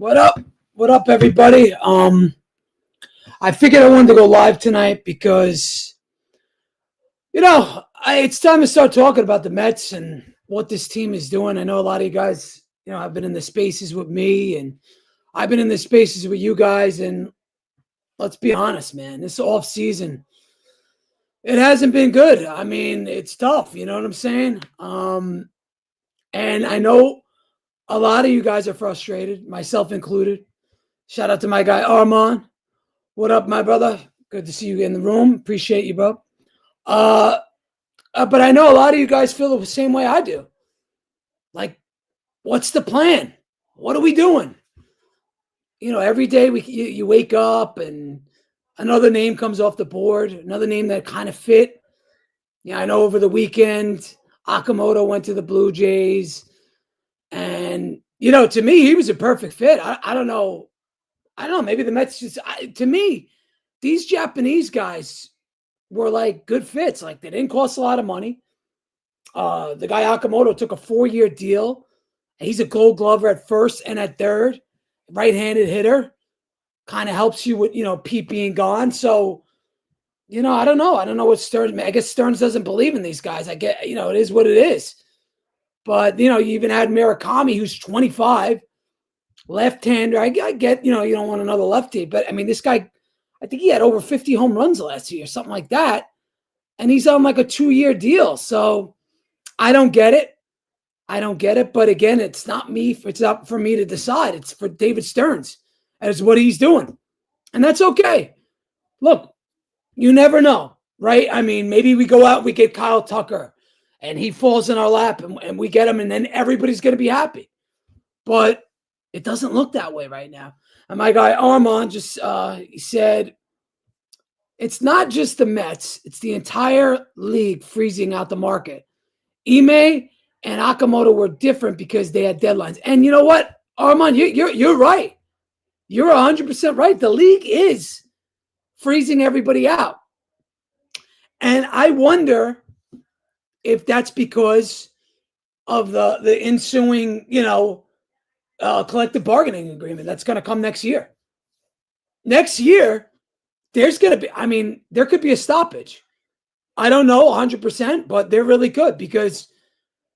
What up? What up, everybody? I figured I wanted to go live tonight because, it's time to start talking about the Mets and what this team is doing. I know a lot of you guys, have been in the spaces with me, and I've been in the spaces with you guys. And let's be honest, man, this offseason, it hasn't been good. I mean, it's tough. You know what I'm saying? And I know a lot of you guys are frustrated, myself included. Shout out to my guy, Armand. What up, my brother? Good to see you in the room. Appreciate you, bro. But I know a lot of you guys feel the same way I do. Like, what's the plan? What are we doing? Every day you wake up and another name comes off the board, another name that kind of fit. Yeah, I know over the weekend, Okamoto went to the Blue Jays. And, to me, he was a perfect fit. I don't know. Maybe the Mets to me, these Japanese guys were like good fits. Like, they didn't cost a lot of money. The guy Okamoto took a 4-year deal. He's a Gold Glover at first and at third, right-handed hitter. Kind of helps you with, Pete being gone. So, I don't know. I don't know what Stearns. I guess Stearns doesn't believe in these guys. I get, it is what it is. But, you even had Murakami, who's 25, left-hander. I get, you don't want another lefty. But, I mean, this guy, I think he had over 50 home runs last year, something like that. And he's on like a 2-year deal. So, I don't get it. But, again, it's not me. It's not for me to decide. It's for David Stearns. And it's what he's doing. And that's okay. Look, you never know, right? I mean, maybe we go out, we get Kyle Tucker, and he falls in our lap, and we get him, and then everybody's going to be happy. But it doesn't look that way right now. And my guy Armand just he said, it's not just the Mets. It's the entire league freezing out the market. Ime and Okamoto were different because they had deadlines. And you know what, Armand, you're right. You're 100% right. The league is freezing everybody out. And I wonder if that's because of the ensuing, collective bargaining agreement that's going to come next year. Next year, there's going to be, there could be a stoppage. I don't know 100%, but there really could, because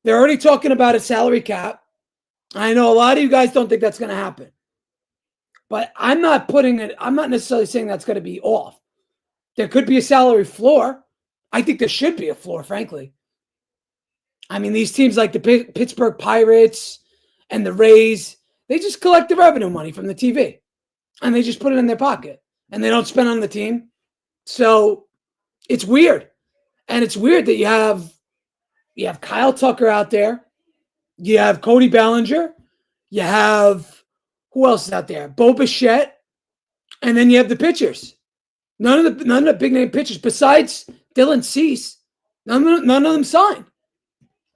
they're already talking about a salary cap. I know a lot of you guys don't think that's going to happen. But I'm not necessarily saying that's going to be off. There could be a salary floor. I think there should be a floor, frankly. I mean, these teams like the Pittsburgh Pirates and the Rays, they just collect the revenue money from the TV. And they just put it in their pocket. And they don't spend on the team. So it's weird. And it's weird that you have Kyle Tucker out there. You have Cody Bellinger. You have... who else is out there? Bo Bichette. And then you have the pitchers. None of the big name pitchers besides Dylan Cease. None of them signed.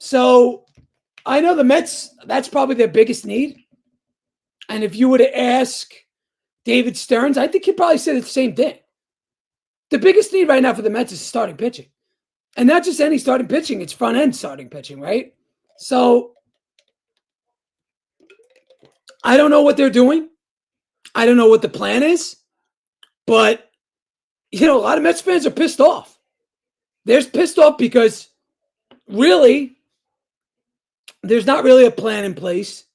So I know the Mets, that's probably their biggest need. And if you were to ask David Stearns, I think he'd probably say the same thing. The biggest need right now for the Mets is starting pitching. And not just any starting pitching, it's front end starting pitching, right? So I don't know what they're doing. I don't know what the plan is. But, a lot of Mets fans are pissed off. They're pissed off because really, there's not really a plan in place.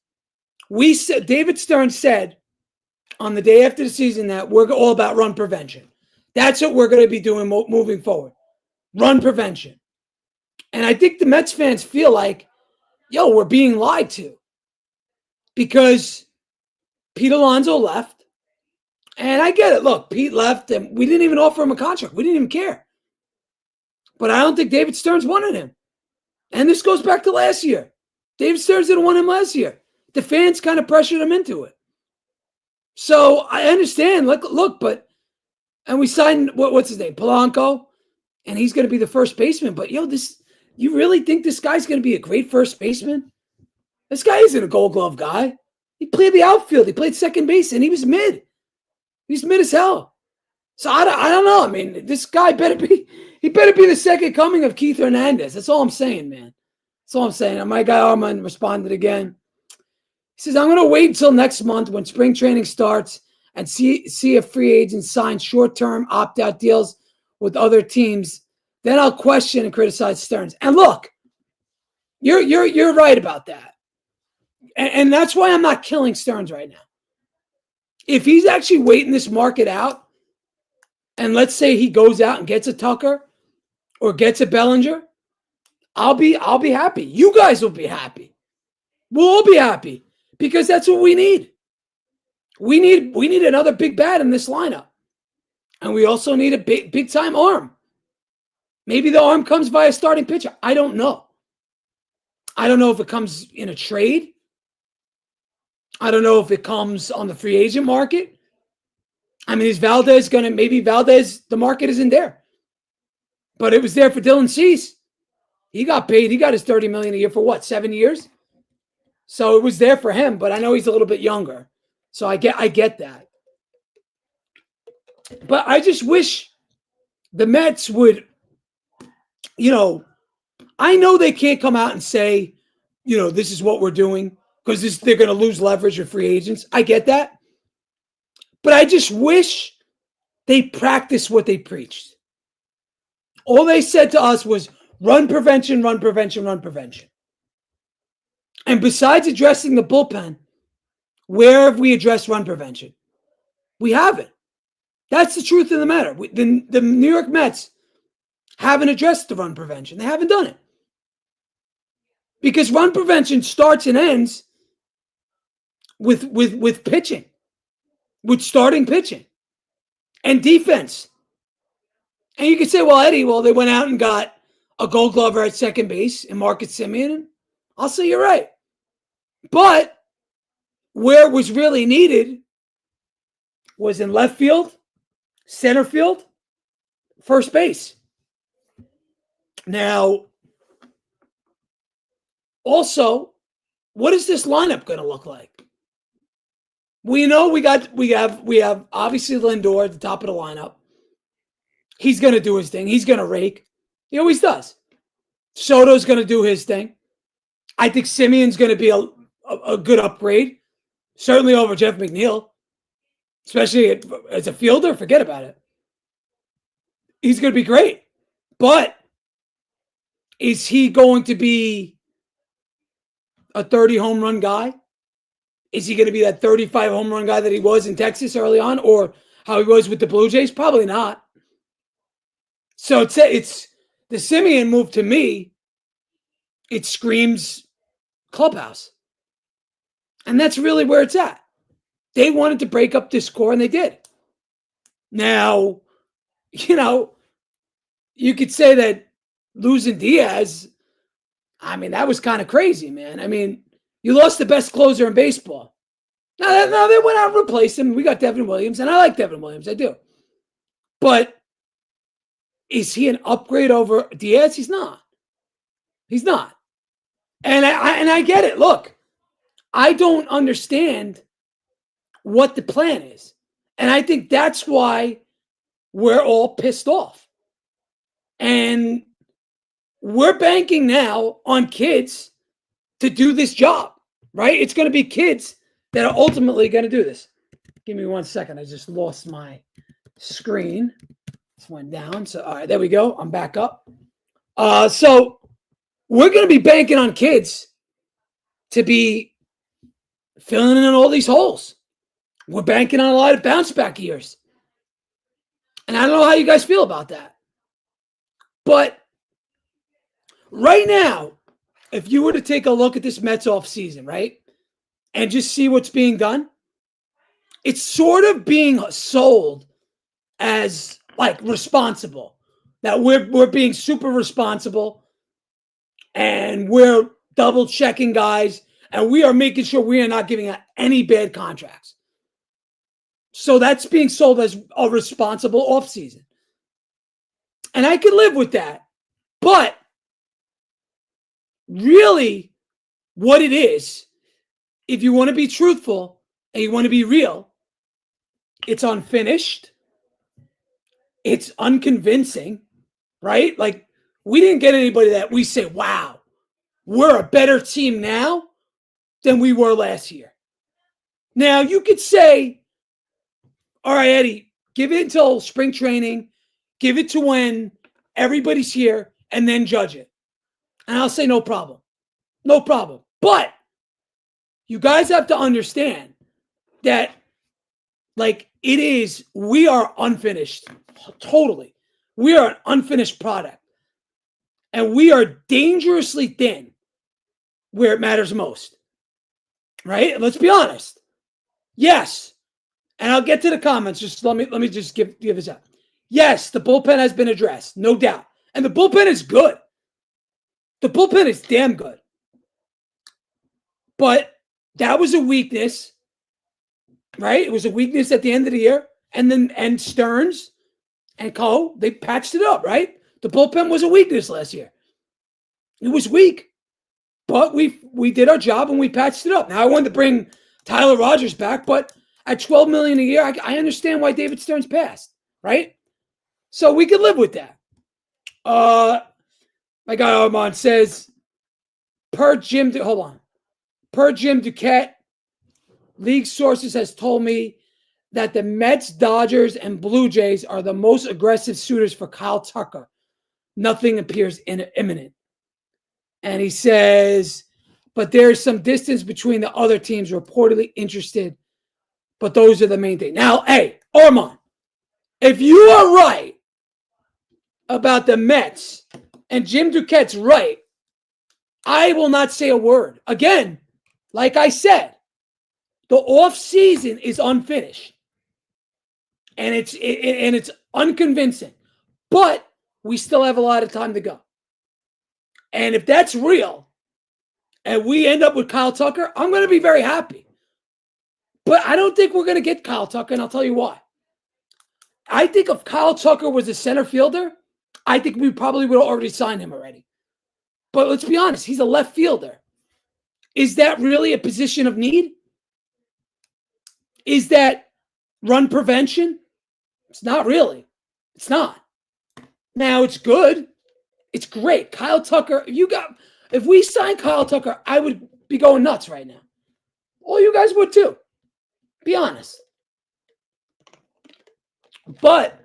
David Stearns said on the day after the season that we're all about run prevention. That's what we're going to be doing moving forward. Run prevention. And I think the Mets fans feel like, we're being lied to. Because Pete Alonso left. And I get it. Look, Pete left and we didn't even offer him a contract. We didn't even care. But I don't think David Stearns wanted him. And this goes back to last year. David Stearns didn't want him last year. The fans kind of pressured him into it. So I understand. Look, but and we signed what's his name? Polanco. And he's going to be the first baseman. But you really think this guy's going to be a great first baseman? This guy isn't a Gold Glove guy. He played the outfield. He played second base, and he was mid. He's mid as hell. So I don't know. I mean, this guy better be the second coming of Keith Hernandez. That's all I'm saying, man. That's all I'm saying. And my guy Armand responded again. He says, I'm going to wait until next month when spring training starts and see if free agents sign short-term opt-out deals with other teams. Then I'll question and criticize Stearns. And look, you're right about that. And that's why I'm not killing Stearns right now. If he's actually waiting this market out, and let's say he goes out and gets a Tucker or gets a Bellinger, I'll be happy. You guys will be happy. We'll all be happy because that's what we need. We need another big bat in this lineup. And we also need a big time arm. Maybe the arm comes via starting pitcher. I don't know. I don't know if it comes in a trade. I don't know if it comes on the free agent market. I mean, is Valdez maybe Valdez, the market isn't there. But it was there for Dylan Cease. He got paid. He got his $30 million a year for what, 7 years? So it was there for him, but I know he's a little bit younger. So I get that. But I just wish the Mets would, I know they can't come out and say, this is what we're doing because they're going to lose leverage with free agents. I get that. But I just wish they practiced what they preached. All they said to us was run prevention, run prevention, run prevention. And besides addressing the bullpen, where have we addressed run prevention? We haven't. That's the truth of the matter. The New York Mets haven't addressed the run prevention. They haven't done it. Because run prevention starts and ends with pitching, with starting pitching and defense. And you could say, well, Eddie, they went out and got a Gold Glover at second base and Marcus Semien. I'll say you're right. But where it was really needed was in left field, center field, first base. Now, also, what is this lineup going to look like? We know we have obviously Lindor at the top of the lineup. He's going to do his thing. He's going to rake. He always does. Soto's going to do his thing. I think Simeon's going to be a good upgrade, certainly over Jeff McNeil, especially as a fielder. Forget about it. He's going to be great. But is he going to be a 30 home run guy? Is he going to be that 35 home run guy that he was in Texas early on, or how he was with the Blue Jays? Probably not. So it's the Semien move to me. It screams clubhouse. And that's really where it's at. They wanted to break up this core, and they did. Now, you could say that losing Diaz, that was kind of crazy, man. You lost the best closer in baseball. Now they went out and replaced him. We got Devin Williams, and I like Devin Williams. I do. But is he an upgrade over Diaz? He's not. He's not. And I get it. Look, I don't understand what the plan is. And I think that's why we're all pissed off. And we're banking now on kids to do this job, right? It's going to be kids that are ultimately going to do this. Give me 1 second. I just lost my screen. This went down. So, all right, there we go. I'm back up. So we're going to be banking on kids to be filling in all these holes. We're banking on a lot of bounce back years. And I don't know how you guys feel about that. But right now, if you were to take a look at this Mets offseason, right, and just see what's being done, it's sort of being sold as like responsible. That we're being super responsible and we're double checking guys and we are making sure we are not giving out any bad contracts. So that's being sold as a responsible offseason. And I could live with that. But really, what it is, if you want to be truthful and you want to be real, it's unfinished. It's unconvincing, right? Like, we didn't get anybody that we say, wow, we're a better team now than we were last year. Now, you could say, all right, Eddie, give it until spring training, give it to when everybody's here, and then judge it. And I'll say no problem. No problem. But you guys have to understand that, like, we are unfinished. Totally. We are an unfinished product. And we are dangerously thin where it matters most. Right? Let's be honest. Yes. And I'll get to the comments. Just let me just give this out. Yes, the bullpen has been addressed, no doubt. And the bullpen is good. The bullpen is damn good. But that was a weakness, right? It was a weakness at the end of the year. And Stearns and Co., they patched it up, right? The bullpen was a weakness last year. It was weak. But we did our job and we patched it up. Now, I wanted to bring Tyler Rogers back, but at $12 million a year, I understand why David Stearns passed, right? So we could live with that. My guy Armand says, per Jim Duquette, league sources has told me that the Mets, Dodgers, and Blue Jays are the most aggressive suitors for Kyle Tucker. Nothing appears imminent. And he says, but there's some distance between the other teams reportedly interested, but those are the main thing. Now, hey, Armand, if you are right about the Mets and Jim Duquette's right, I will not say a word. Again, like I said, the offseason is unfinished. And it's unconvincing. But we still have a lot of time to go. And if that's real, and we end up with Kyle Tucker, I'm going to be very happy. But I don't think we're going to get Kyle Tucker, and I'll tell you why. I think if Kyle Tucker was a center fielder, I think we probably would have already signed him already. But let's be honest, he's a left fielder. Is that really a position of need? Is that run prevention? It's not really. It's not. Now, it's good. It's great. Kyle Tucker, if we signed Kyle Tucker, I would be going nuts right now. All you guys would too. Be honest. But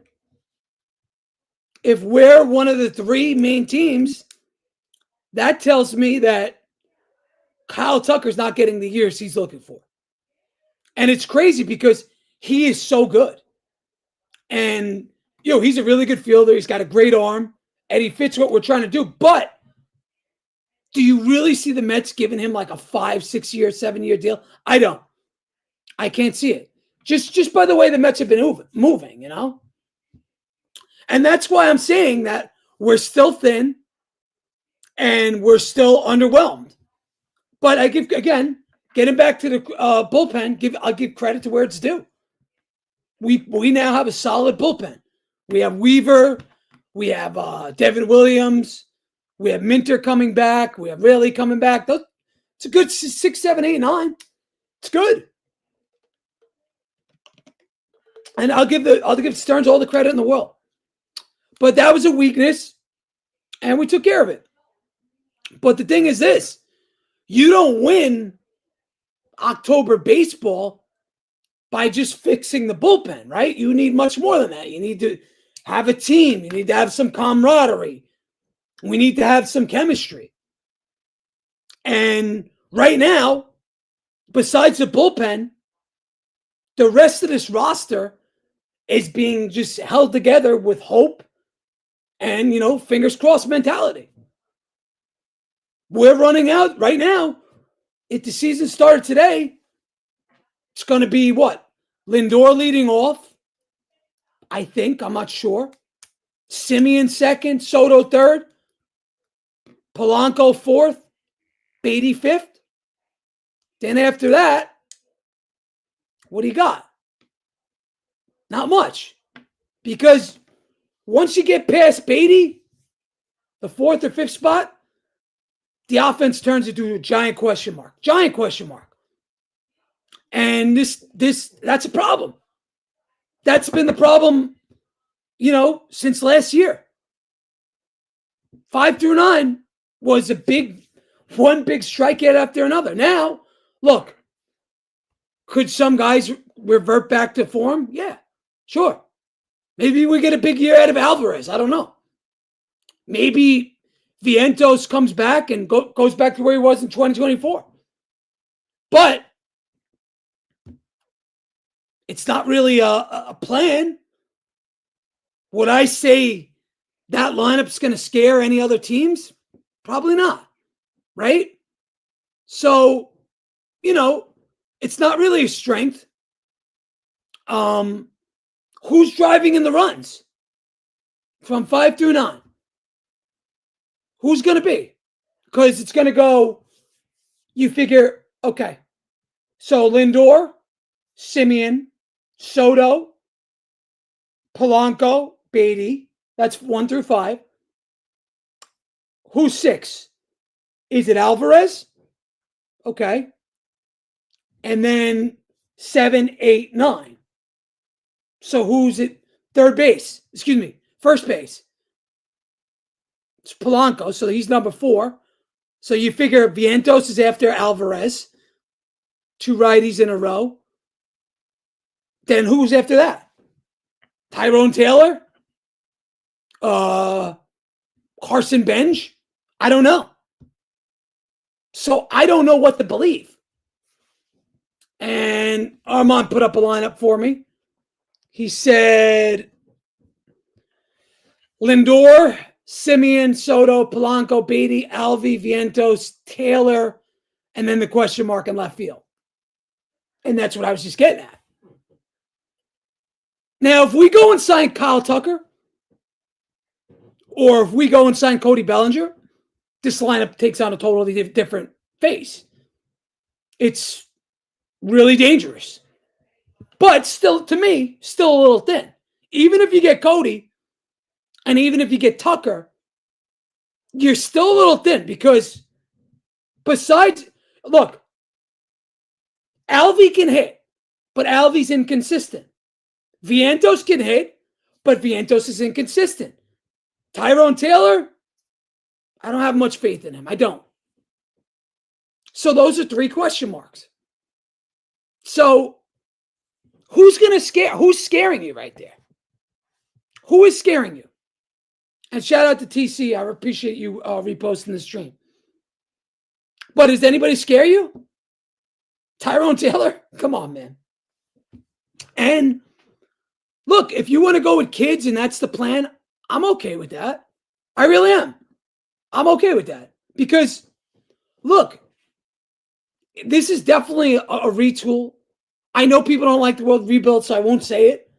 if we're one of the three main teams, that tells me that Kyle Tucker's not getting the years he's looking for. And it's crazy because he is so good. And, he's a really good fielder. He's got a great arm. And he fits what we're trying to do. But do you really see the Mets giving him like a 5, 6 year, 7 year deal? I don't. I can't see it. Just by the way the Mets have been moving, And that's why I'm saying that we're still thin and we're still underwhelmed. But I give, again, getting back to the bullpen, I'll give credit to where it's due. We now have a solid bullpen. We have Weaver. We have Devin Williams. We have Minter coming back. We have Rayleigh coming back. It's a good 6, 7, 8, 9. It's good. And I'll give Stearns all the credit in the world. But that was a weakness, and we took care of it. But the thing is this. You don't win October baseball by just fixing the bullpen, right? You need much more than that. You need to have a team. You need to have some camaraderie. We need to have some chemistry. And right now, besides the bullpen, the rest of this roster is being just held together with hope and, fingers crossed mentality. We're running out right now. If the season started today, it's going to be what? Lindor leading off, I think. I'm not sure. Simeon second, Soto third, Polanco fourth, Beatty fifth. Then after that, what do you got? Not much. Because once you get past Beatty, the fourth or fifth spot, the offense turns into a giant question mark. Giant question mark. And that's a problem. That's been the problem, since last year. 5 through 9 was one big strikeout after another. Now, Look, could some guys revert back to form? Yeah, sure. Maybe we get a big year out of Alvarez. I don't know. Maybe Vientos comes back and goes back to where he was in 2024. But it's not really a plan. Would I say that lineup's going to scare any other teams? Probably not, right? So, it's not really a strength. Who's driving in the runs from 5 through 9? Who's going to be? Because it's going to go, you figure, okay, so Lindor, Simeon, Soto, Polanco, Beatty. That's 1 through 5. Who's 6? Is it Alvarez? Okay. And then 7, 8, 9. So who's at third base? Excuse me, first base. It's Polanco, so he's number 4. So you figure Vientos is after Alvarez. 2 righties in a row. Then who's after that? Tyrone Taylor? Carson Bench? I don't know. So I don't know what to believe. And Armand put up a lineup for me. He said Lindor, Simeon, Soto, Polanco, Beatty, Alvi, Vientos, Taylor, and then the question mark in left field. And that's what I was just getting at. Now, if we go and sign Kyle Tucker, or if we go and sign Cody Bellinger, this lineup takes on a totally different face. It's really dangerous. But still, to me, still a little thin. Even if you get Cody, and even if you get Tucker, you're still a little thin because besides, look, Alvi can hit, but Alvi's inconsistent. Vientos can hit, but Vientos is inconsistent. Tyrone Taylor, I don't have much faith in him. I don't. So those are 3 question marks. So who's going to scare? Who's scaring you right there? Who is scaring you? And shout out to TC. I appreciate you reposting the stream. But does anybody scare you? Tyrone Taylor? Come on, man. And look, if you want to go with kids and that's the plan, I'm okay with that. I really am. I'm okay with that. Because, look, this is definitely a retool. I know people don't like the word rebuild, so I won't say it.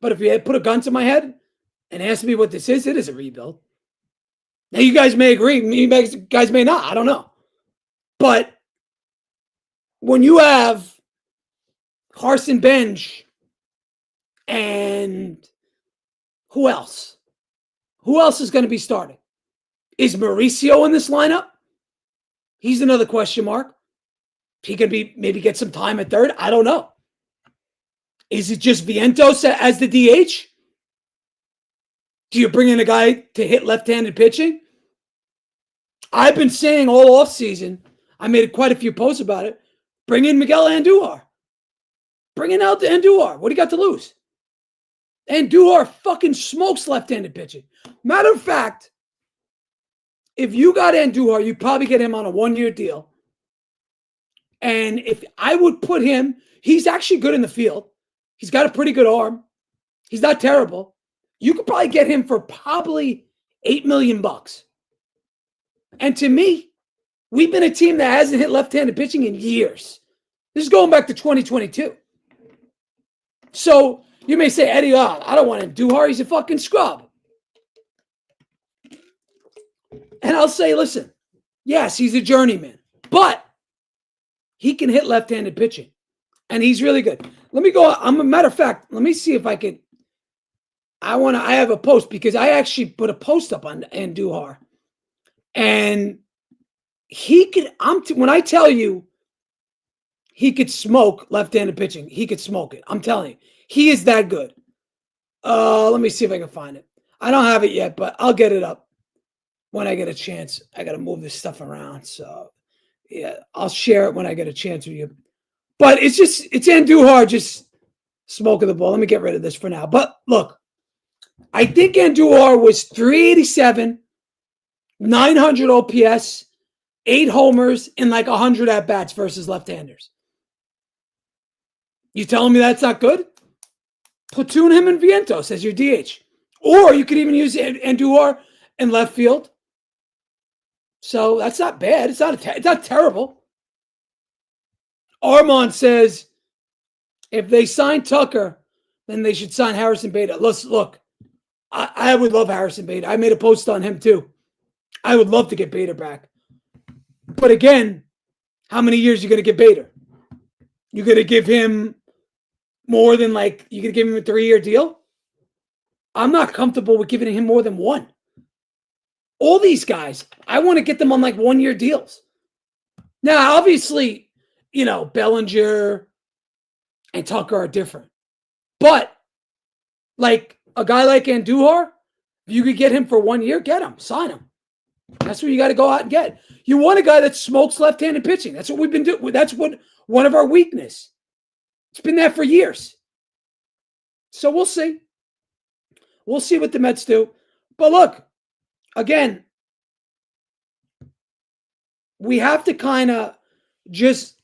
But if you had put a gun to my head and asked me what this is, it is a rebuild. Now, you guys may agree. You guys may not. I don't know. But when you have Carson Bench and who else? Who else is going to be starting? Is Mauricio in this lineup? He's another question mark. He could be maybe get some time at third. I don't know. Is it just Vientos as the DH? Do you bring in a guy to hit left-handed pitching? I've been saying all offseason, I made quite a few posts about it. Bring in Miguel Andujar. Bring in Andujar. What do you got to lose? Andujar fucking smokes left-handed pitching. Matter of fact, if you got Andujar, you probably get him on a 1-year deal. And if I would put him, he's actually good in the field. He's got a pretty good arm. He's not terrible. You could probably get him for probably $8 million. And to me, we've been a team that hasn't hit left-handed pitching in years. This is going back to 2022. So you may say, Eddie, I don't want Andujar. He's a fucking scrub. And I'll say, listen, yes, he's a journeyman, but he can hit left-handed pitching, and he's really good. Let me go. I'm a matter of fact. Let me see if I could. I have a post because I actually put a post up on Andujar, and he could. When I tell you, he could smoke left-handed pitching. He could smoke it. I'm telling you, he is that good. Let me see if I can find it. I don't have it yet, but I'll get it up when I get a chance. I got to move this stuff around. So Yeah, I'll share it when I get a chance with you. But it's Andujar just smoking the ball. Let me get rid of this for now. But look, I think Andujar was 387, 900 OPS, 8 homers, and like 100 at-bats versus left-handers. You telling me that's not good? Platoon him and Vientos as your DH. Or you could even use Andujar in left field. So that's not bad. It's not terrible. Armand says if they sign Tucker, then they should sign Harrison Bader. Look, I would love Harrison Bader. I made a post on him too. I would love to get Bader back. But again, how many years are you going to give Bader? You're going to give him more than you're going to give him a 3-year deal? I'm not comfortable with giving him more than 1. All these guys, I want to get them on 1-year deals. Now, obviously, Bellinger and Tucker are different. But a guy like Andujar, if you could get him for 1 year, get him, sign him. That's what you got to go out and get. You want a guy that smokes left-handed pitching. That's what we've been doing. That's what one of our weakness. It's been that for years. So we'll see. We'll see what the Mets do. But look, again, we have to kind of just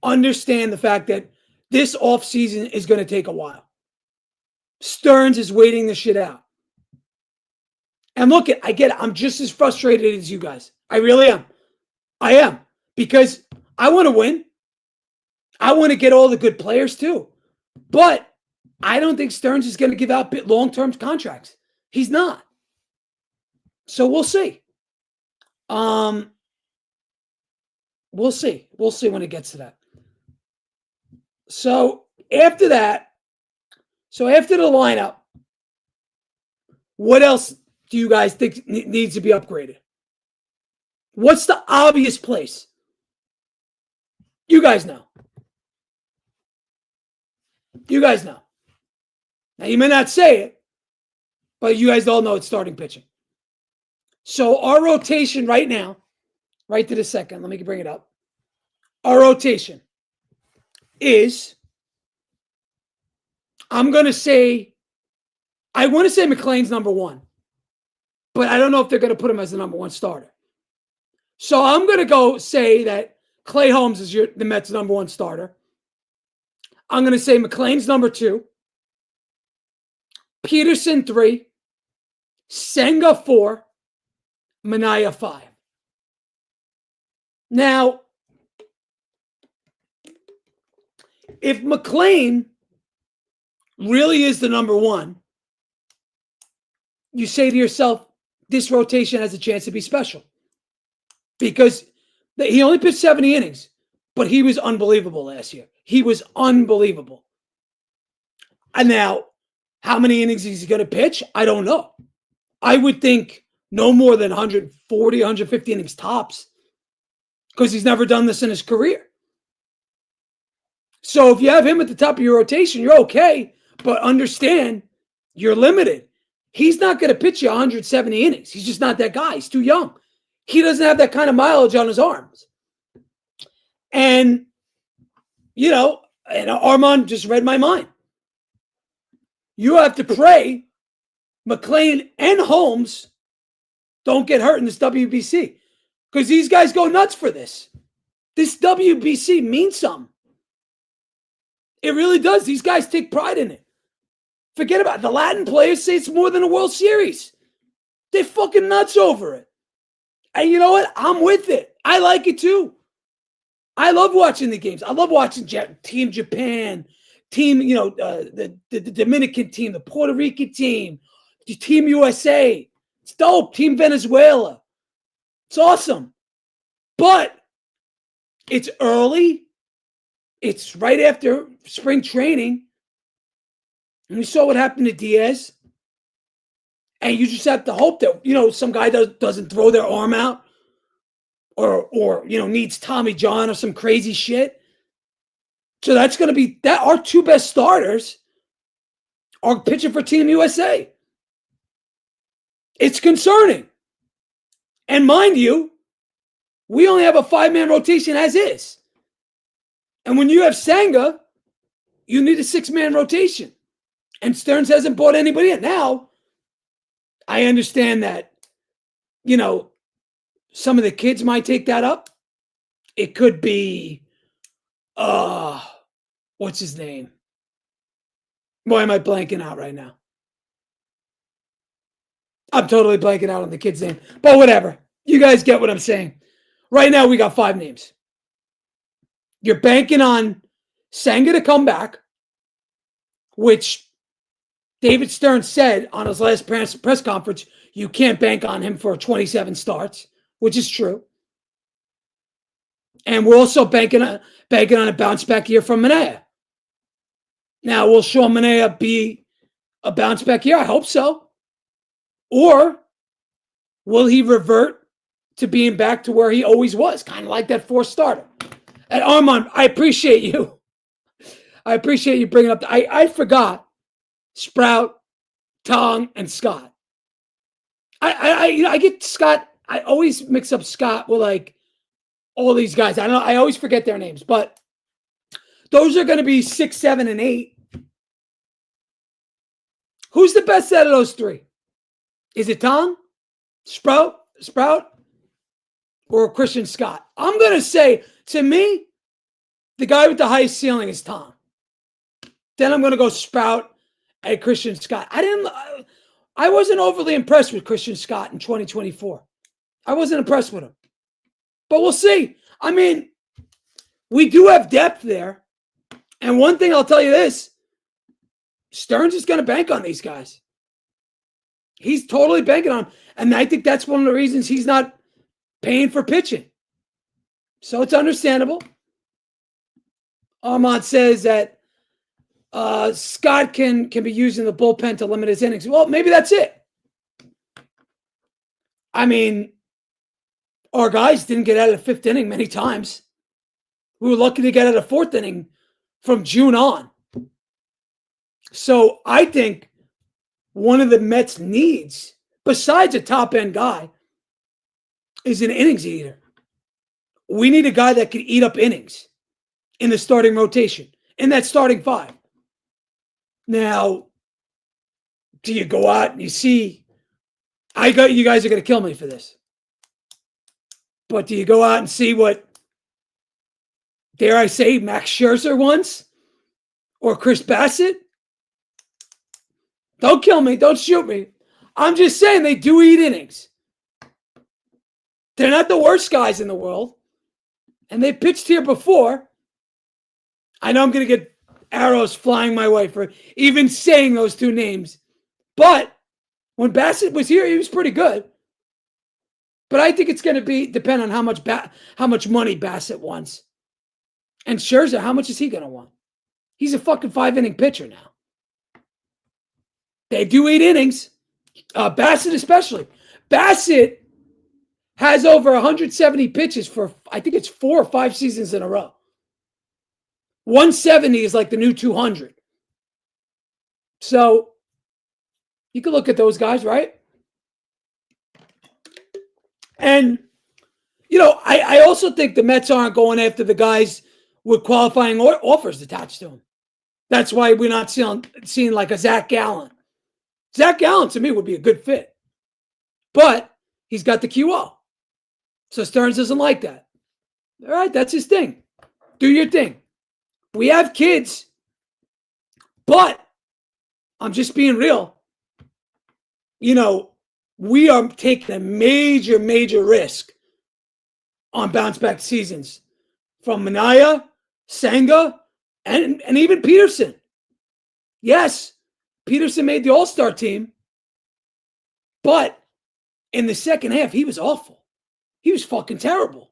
understand the fact that this offseason is going to take a while. Stearns is waiting this shit out. And look, I get it. I'm just as frustrated as you guys. I really am. I am. Because I want to win. I want to get all the good players too. But I don't think Stearns is going to give out long-term contracts. He's not. So we'll see. We'll see. We'll see when it gets to that. So after that, after the lineup, what else do you guys think needs to be upgraded? What's the obvious place? You guys know. You guys know. Now, you may not say it, but you guys all know it's starting pitching. So our rotation right now, right to the second, let me bring it up. Our rotation is, I'm going to say, I want to say McLean's number 1, but I don't know if they're going to put him as the number 1 starter. So I'm going to go say that Clay Holmes is the Mets' number 1 starter. I'm going to say McLean's number 2. Peterson 3. Senga 4. Minaya 5. Now, if McLean really is the number 1, you say to yourself, this rotation has a chance to be special. Because he only pitched 70 innings, but he was unbelievable last year. He was unbelievable. And now, how many innings is he going to pitch? I don't know. I would think no more than 140, 150 innings tops, because he's never done this in his career. So if you have him at the top of your rotation, you're okay, but understand you're limited. He's not going to pitch you 170 innings. He's just not that guy. He's too young. He doesn't have that kind of mileage on his arms. And, and Armand just read my mind. You have to pray McLean and Holmes don't get hurt in this WBC, because these guys go nuts for this. This WBC means something. It really does. These guys take pride in it. Forget about it. The Latin players say it's more than a World Series. They're fucking nuts over it. And you know what? I'm with it. I like it too. I love watching the games. I love watching Team Japan, Team, the Dominican team, the Puerto Rican team, the Team USA. It's dope. Team Venezuela. It's awesome. But it's early. It's right after spring training. And we saw what happened to Diaz. And you just have to hope that, some guy doesn't throw their arm out or needs Tommy John or some crazy shit. So that's going to be that. Our 2 best starters are pitching for Team USA. It's concerning. And mind you, We only have a 5-man rotation as is. And when you have Senga, you need a 6-man rotation. And Stearns hasn't brought anybody in. Now, I understand that, some of the kids might take that up. It could be, what's his name? Why am I blanking out right now? I'm totally blanking out on the kid's name. But whatever. You guys get what I'm saying. Right now, we got 5 names. You're banking on Senga to come back, which David Stern said on his last press conference, you can't bank on him for 27 starts, which is true. And we're also banking on a bounce back year from Manaea. Now, will Sean Manaea be a bounce back year? I hope so. Or will he revert to being back to where he always was, kind of like that 4th starter? And Armand, I appreciate you. I appreciate you bringing up. I forgot Sprout, Tong, and Scott. I get Scott. I always mix up Scott with like all these guys. I don't know. I always forget their names, but those are going to be 6, 7, and 8. Who's the best out of those 3? Is it Tong, Sprout, or Christian Scott? I'm going to say, to me, the guy with the highest ceiling is Tong. Then I'm going to go Sprout and Christian Scott. I wasn't overly impressed with Christian Scott in 2024. I wasn't impressed with him. But we'll see. I mean, we do have depth there. And one thing I'll tell you this, Stearns is going to bank on these guys. He's totally banking on them. And I think that's one of the reasons he's not paying for pitching. So it's understandable. Armand says that Scott can be used in the bullpen to limit his innings. Well, maybe that's it. I mean, our guys didn't get out of the 5th inning many times. We were lucky to get out of the 4th inning from June on. So I think one of the Mets' needs, besides a top-end guy, is an innings eater. We need a guy that can eat up innings in the starting rotation, in that starting 5. Now, do you go out and you see, you guys are going to kill me for this, but do you go out and see what, dare I say, Max Scherzer wants? Or Chris Bassett? Don't kill me. Don't shoot me. I'm just saying they do eat innings. They're not the worst guys in the world. And they pitched here before. I know I'm going to get arrows flying my way for even saying those 2 names. But when Bassett was here, he was pretty good. But I think it's going to depend on how much money Bassett wants. And Scherzer, how much is he going to want? He's a fucking 5-inning pitcher now. They do eat innings. Bassett especially. Bassett has over 170 pitches for, I think it's 4 or 5 seasons in a row. 170 is like the new 200. So you can look at those guys, right? And, I also think the Mets aren't going after the guys with qualifying offers attached to them. That's why we're not seeing like a Zach Gallen. Zach Gallen, to me, would be a good fit. But he's got the QO. So Stearns doesn't like that. All right, that's his thing. Do your thing. We have kids, but I'm just being real. We are taking a major, major risk on bounce back seasons from Manaea, Senga, and even Peterson. Yes, Peterson made the All-Star team, but in the second half, he was awful. He was fucking terrible.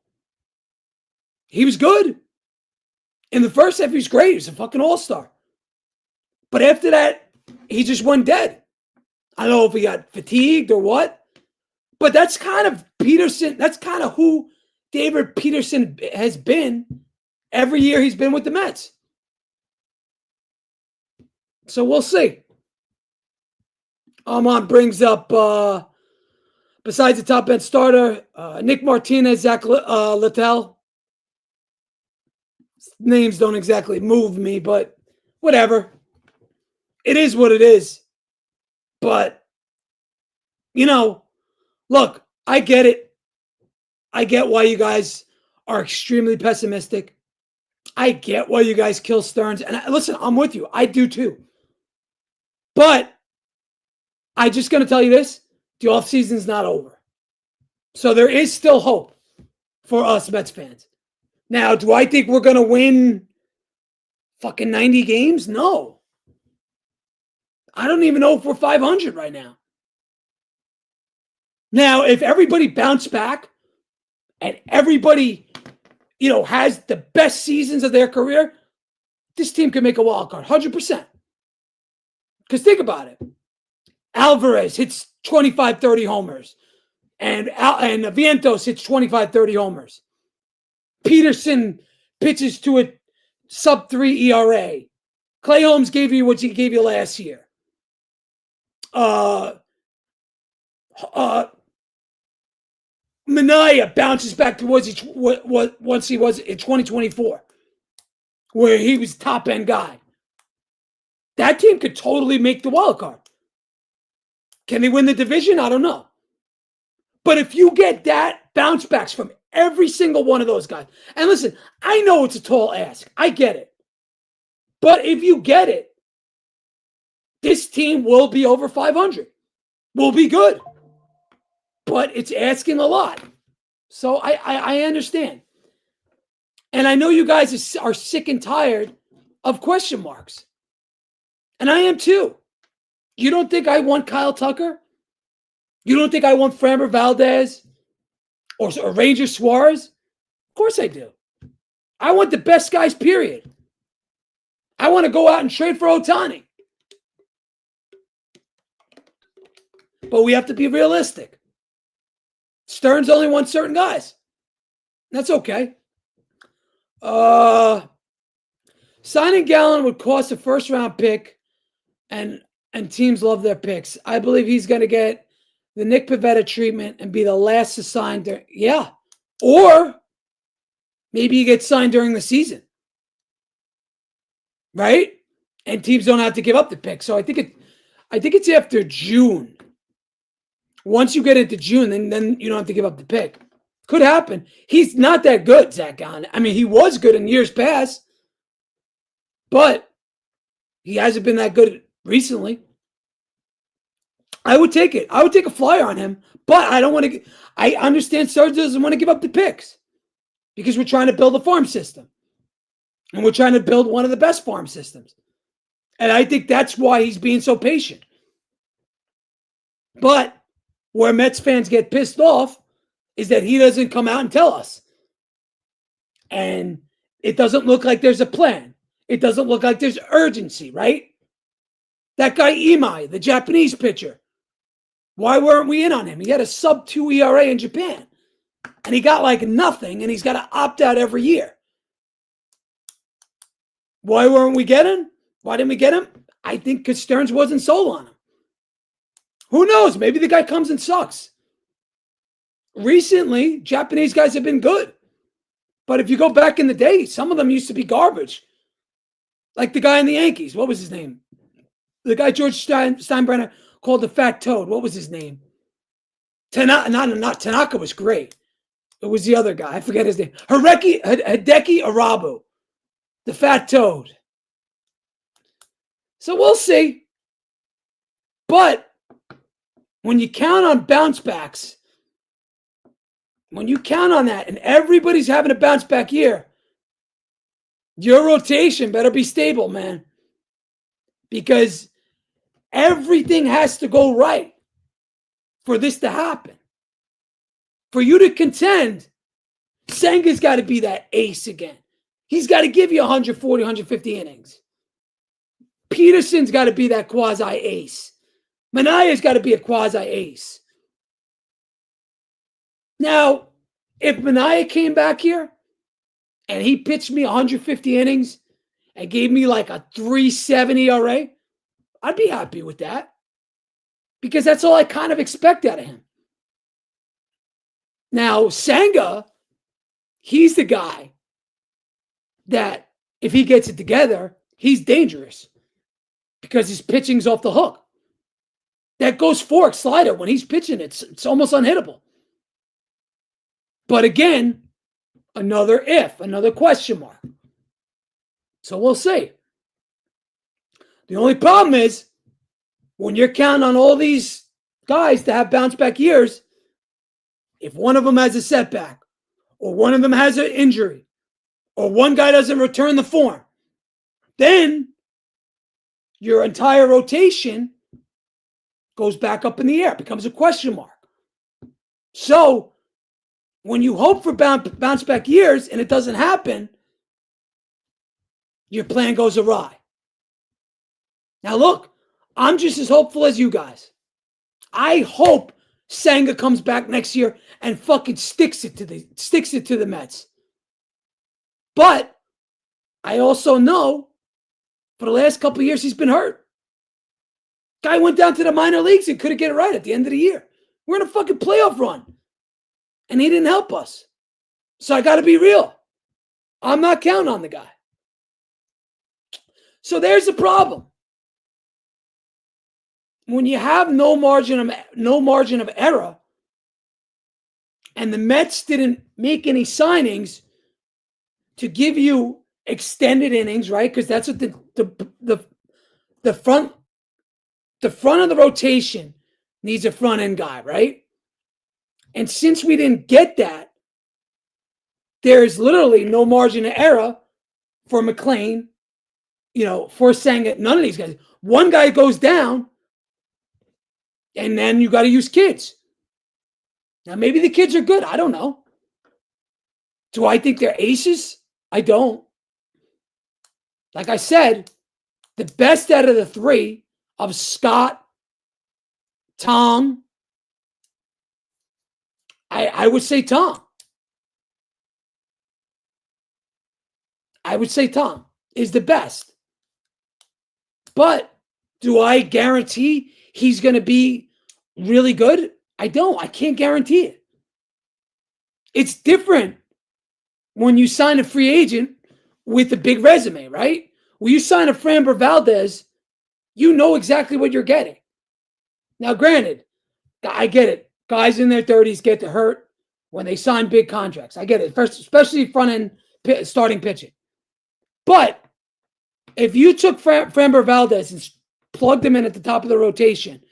He was good. In the first half, he was great. He was a fucking all-star. But after that, he just went dead. I don't know if he got fatigued or what. But that's kind of Peterson. That's kind of who David Peterson has been every year he's been with the Mets. So we'll see. Armand brings up besides the top end starter, Nick Martinez, Zach Littell. Names don't exactly move me, but whatever. It is what it is. But, look, I get it. I get why you guys are extremely pessimistic. I get why you guys kill Stearns. And listen, I'm with you. I do too. But I'm just going to tell you this. The offseason's not over. So there is still hope for us Mets fans. Now, do I think we're going to win fucking 90 games? No. I don't even know if we're 500 right now. Now, if everybody bounced back and everybody, has the best seasons of their career, this team can make a wild card, 100%. Because think about it. Alvarez hits 25, 30 homers. And Vientos hits 25, 30 homers. Peterson pitches to a sub-3 ERA. Clay Holmes gave you what he gave you last year. Mania bounces back to once he was in 2024, where he was top-end guy. That team could totally make the wild card. Can they win the division? I don't know. But if you get that bounce backs from every single one of those guys, and listen, I know it's a tall ask. I get it. But if you get it, this team will be over 500. Will be good. But it's asking a lot. So I understand. And I know you guys are sick and tired of question marks. And I am too. You don't think I want Kyle Tucker? You don't think I want Framber Valdez or Ranger Suarez? Of course I do. I want the best guys, period. I want to go out and trade for Ohtani. But we have to be realistic. Stearns only wants certain guys. That's okay. Signing Gallen would cost a first-round pick, and teams love their picks. I believe he's going to get the Nick Pivetta treatment and be the last to sign. Yeah. Or maybe he gets signed during the season. Right? And teams don't have to give up the pick. So I think it's after June. Once you get into June, then you don't have to give up the pick. Could happen. He's not that good, Zach Gallen. I mean, he was good in years past, but he hasn't been that good recently. I would take it. I would take a flyer on him, but I don't want to. I understand Sarge doesn't want to give up the picks because we're trying to build a farm system, and we're trying to build one of the best farm systems. And I think that's why he's being so patient. But where Mets fans get pissed off is that he doesn't come out and tell us. And it doesn't look like there's a plan. It doesn't look like there's urgency, right? That guy Imai, the Japanese pitcher, why weren't we in on him? He had a sub-2 ERA in Japan. And he got like nothing, and he's got to opt out every year. Why weren't we getting? Why didn't we get him? I think because Stearns wasn't sold on him. Who knows? Maybe the guy comes and sucks. Recently, Japanese guys have been good. But if you go back in the day, some of them used to be garbage. Like the guy in the Yankees. What was his name? The guy George Steinbrenner called the Fat Toad. What was his name? Not Tanaka was great. It was the other guy. I forget his name. Hideki Arabu. The Fat Toad. So we'll see. But when you count on bounce backs, when you count on that and everybody's having a bounce back year, your rotation better be stable, man. Because everything has to go right for this to happen. For you to contend, Senga's got to be that ace again. He's got to give you 140, 150 innings. Peterson's got to be that quasi-ace. Manaya's got to be a quasi-ace. Now, if Manaea came back here and he pitched me 150 innings and gave me like a 3.7 ERA, I'd be happy with that. Because that's all I kind of expect out of him. Now, Senga, he's the guy that if he gets it together, he's dangerous because his pitching's off the hook. That goes fork slider when he's pitching, it's almost unhittable. But again, another if, another question mark. So we'll see. The only problem is when you're counting on all these guys to have bounce back years, if one of them has a setback or one of them has an injury or one guy doesn't return the form, then your entire rotation goes back up in the air, becomes a question mark. So when you hope for bounce back years and it doesn't happen, your plan goes awry. Now look, I'm just as hopeful as you guys. I hope Senga comes back next year and fucking sticks it to the Mets. But I also know for the last couple of years he's been hurt. Guy went down to the minor leagues and couldn't get it right at the end of the year. We're in a fucking playoff run. And he didn't help us. So I got to be real. I'm not counting on the guy. So there's the problem. When you have no margin of error, and the Mets didn't make any signings to give you extended innings, right? Because that's what the front of the rotation needs a front end guy, right? And since we didn't get that, there's literally no margin of error for McClain, for Senga, none of these guys. One guy goes down, and then you got to use kids. Now, maybe the kids are good. I don't know. Do I think they're aces? I don't. Like I said, the best out of the three of Scott, Tom, I would say Tom. I would say Tom is the best. But do I guarantee he's going to be really good? I don't. I can't guarantee it. It's different when you sign a free agent with a big resume, right? When you sign a Framber Valdez, you know exactly what you're getting. Now, granted, I get it. Guys in their 30s get hurt when they sign big contracts. I get it, especially front-end starting pitching. But if you took Framber Valdez and plugged him in at the top of the rotation,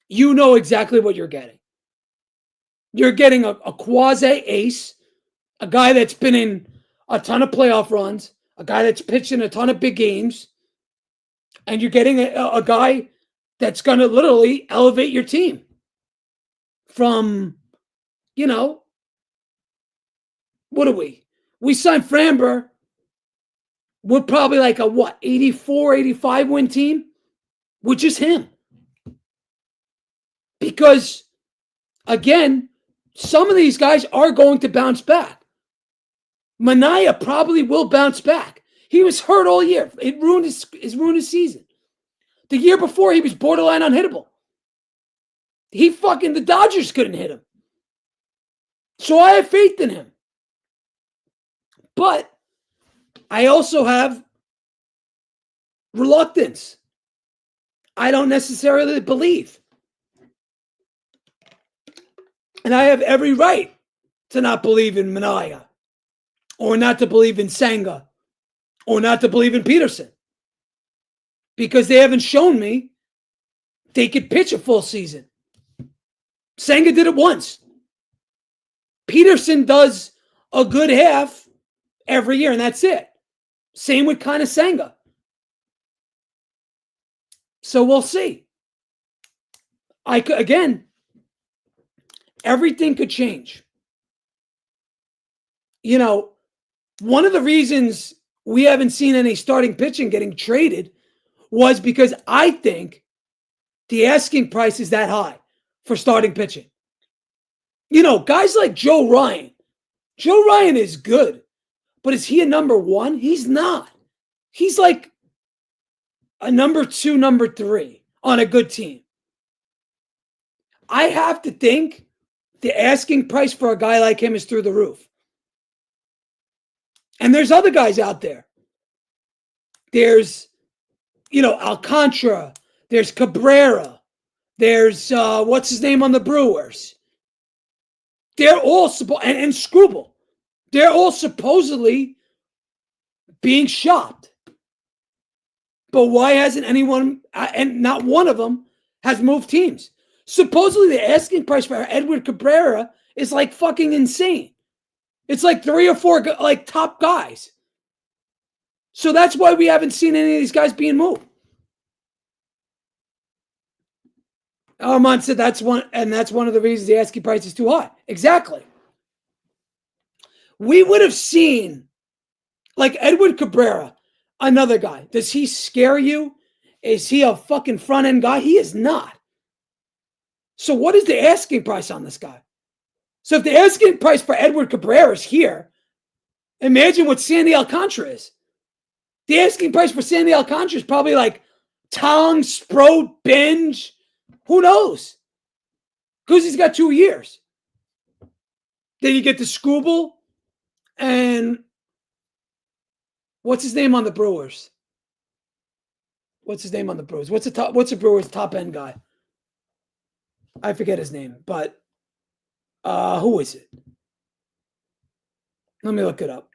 you know exactly what you're getting. You're getting a quasi-ace, a guy that's been in a ton of playoff runs, a guy that's pitched in a ton of big games, and you're getting a guy that's going to literally elevate your team from, what are we? We signed Framber. We're probably like a 84, 85 win team, which is him. Because, again, some of these guys are going to bounce back. Manaea probably will bounce back. He was hurt all year. It ruined his season. The year before, he was borderline unhittable. The Dodgers couldn't hit him. So I have faith in him. But I also have reluctance. I don't necessarily believe. And I have every right to not believe in Manaea, or not to believe in Senga, or not to believe in Peterson. Because they haven't shown me they could pitch a full season. Senga did it once. Peterson does a good half every year, and that's it. Same with kind of Senga. So we'll see. Again, everything could change. One of the reasons we haven't seen any starting pitching getting traded was because I think the asking price is that high for starting pitching. Guys like Joe Ryan. Joe Ryan is good, but is he a number one? He's not. He's like a number two, number three on a good team. I have to think the asking price for a guy like him is through the roof. And there's other guys out there. There's, Alcantara. There's Cabrera. There's, what's his name on the Brewers? They're all, and Struble. They're all supposedly being shopped. But why hasn't anyone, and not one of them, has moved teams? Supposedly the asking price for Edward Cabrera is like fucking insane. It's like 3 or 4 like top guys. So that's why we haven't seen any of these guys being moved. Armand said that's one of the reasons the asking price is too high. Exactly. We would have seen, like Edward Cabrera, another guy. Does he scare you? Is he a fucking front end guy? He is not. So what is the asking price on this guy? So if the asking price for Edward Cabrera is here, imagine what Sandy Alcantara is. The asking price for Sandy Alcantara is probably like Tong, Sproat, Binge. Who knows? Because he's got 2 years. Then you get the Struble and what's his name on the Brewers? What's the Brewers top end guy? I forget his name, but who is it? Let me look it up.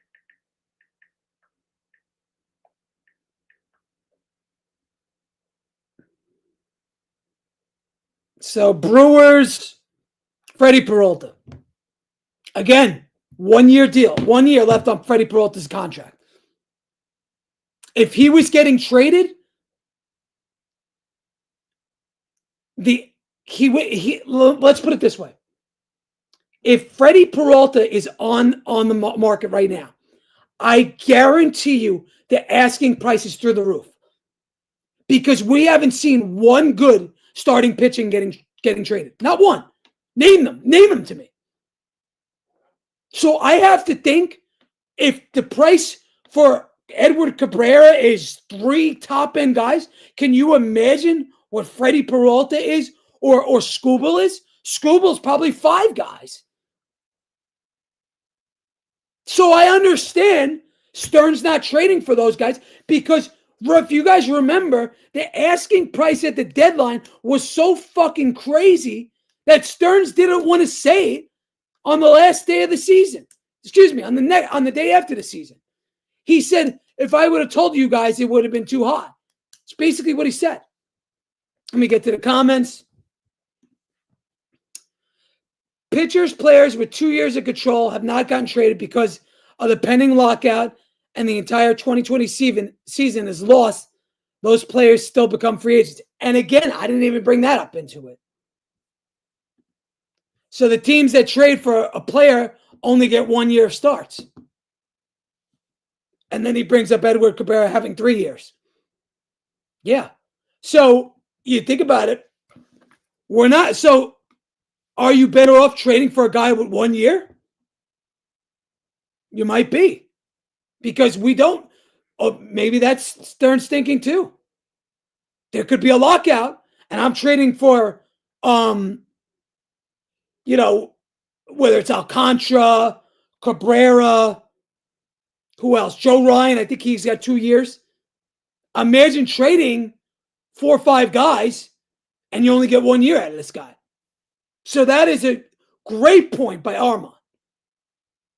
So Brewers, Freddie Peralta. Again, 1 year deal. 1 year left on Freddie Peralta's contract. If he was getting traded, let's put it this way. If Freddie Peralta is on the market right now, I guarantee you the asking price is through the roof. Because we haven't seen one good starting pitching getting traded. Not one. Name them to me. So I have to think if the price for Edward Cabrera is 3 top end guys, can you imagine what Freddie Peralta is or Struble is? Struble's probably 5 guys. So I understand Stearns not trading for those guys because if you guys remember, the asking price at the deadline was so fucking crazy that Stearns didn't want to say it on the last day of the season. Excuse me, on the day after the season. He said, if I would have told you guys, it would have been too high. It's basically what he said. Let me get to the comments. Pitchers, players with 2 years of control have not gotten traded because of the pending lockout and the entire 2020 season is lost. Those players still become free agents. And again, I didn't even bring that up into it. So the teams that trade for a player only get 1 year of starts. And then he brings up Edward Cabrera having 3 years. Yeah. So you think about it. We're not. So are you better off trading for a guy with 1 year? You might be. Because we don't. Oh, maybe that's Stearns thinking too. There could be a lockout, and I'm trading for, whether it's Alcantara, Cabrera, who else? Joe Ryan, I think he's got 2 years. Imagine trading 4 or 5 guys, and you only get 1 year out of this guy. So that is a great point by Armand.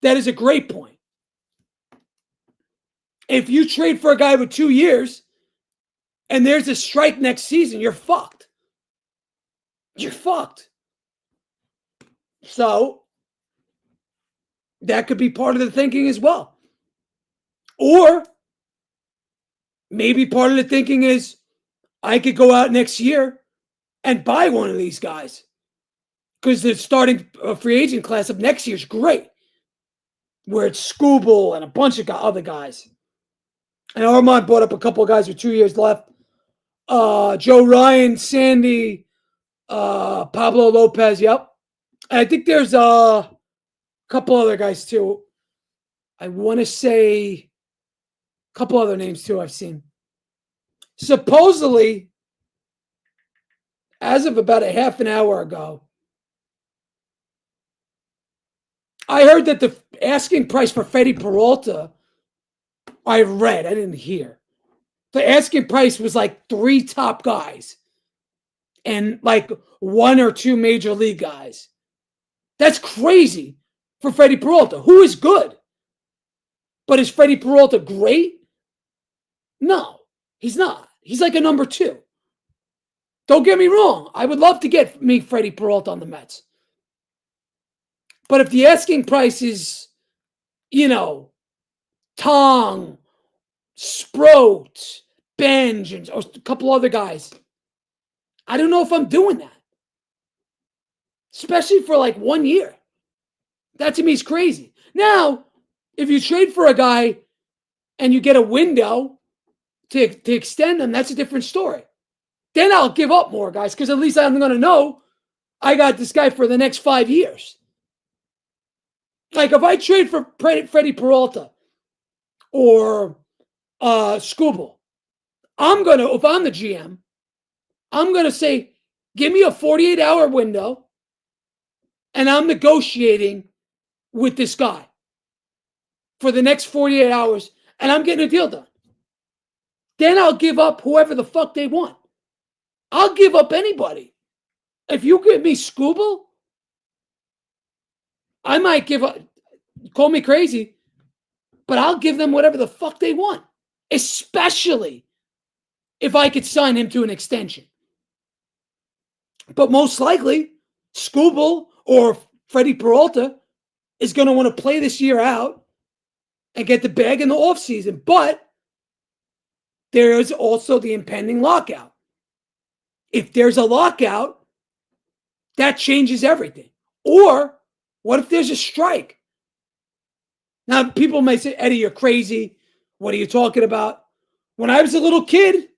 That is a great point. If you trade for a guy with 2 years and there's a strike next season, you're fucked. You're fucked. So that could be part of the thinking as well. Or maybe part of the thinking is I could go out next year and buy one of these guys because the starting free agent class of next year is great, where it's Struble and a bunch of other guys. And Armand brought up a couple of guys with 2 years left. Joe Ryan, Sandy, Pablo Lopez, yep. And I think there's a couple other guys too. I want to say a couple other names too I've seen. Supposedly, as of about a half an hour ago, I heard that the asking price for Freddie Peralta, I didn't hear. The asking price was like 3 top guys and like 1 or 2 major league guys. That's crazy for Freddie Peralta, who is good. But is Freddie Peralta great? No, he's not. He's like a number 2. Don't get me wrong. I would love to get me Freddie Peralta on the Mets. But if the asking price is, Tong, Sproat, Benj, and a couple other guys, I don't know if I'm doing that. Especially for like 1 year. That to me is crazy. Now, if you trade for a guy and you get a window to extend them, that's a different story. Then I'll give up more guys because at least I'm going to know I got this guy for the next 5 years. Like if I trade for Freddie Peralta or Skubal, if I'm the GM, I'm going to say, give me a 48-hour window and I'm negotiating with this guy for the next 48 hours and I'm getting a deal done. Then I'll give up whoever the fuck they want. I'll give up anybody. If you give me Skubal, I might give up, call me crazy, but I'll give them whatever the fuck they want, especially if I could sign him to an extension. But most likely, Skubal or Freddie Peralta is going to want to play this year out and get the bag in the offseason. But there is also the impending lockout. If there's a lockout, that changes everything. Or what if there's a strike? Now, people may say, Eddie, you're crazy. What are you talking about? When I was a little kid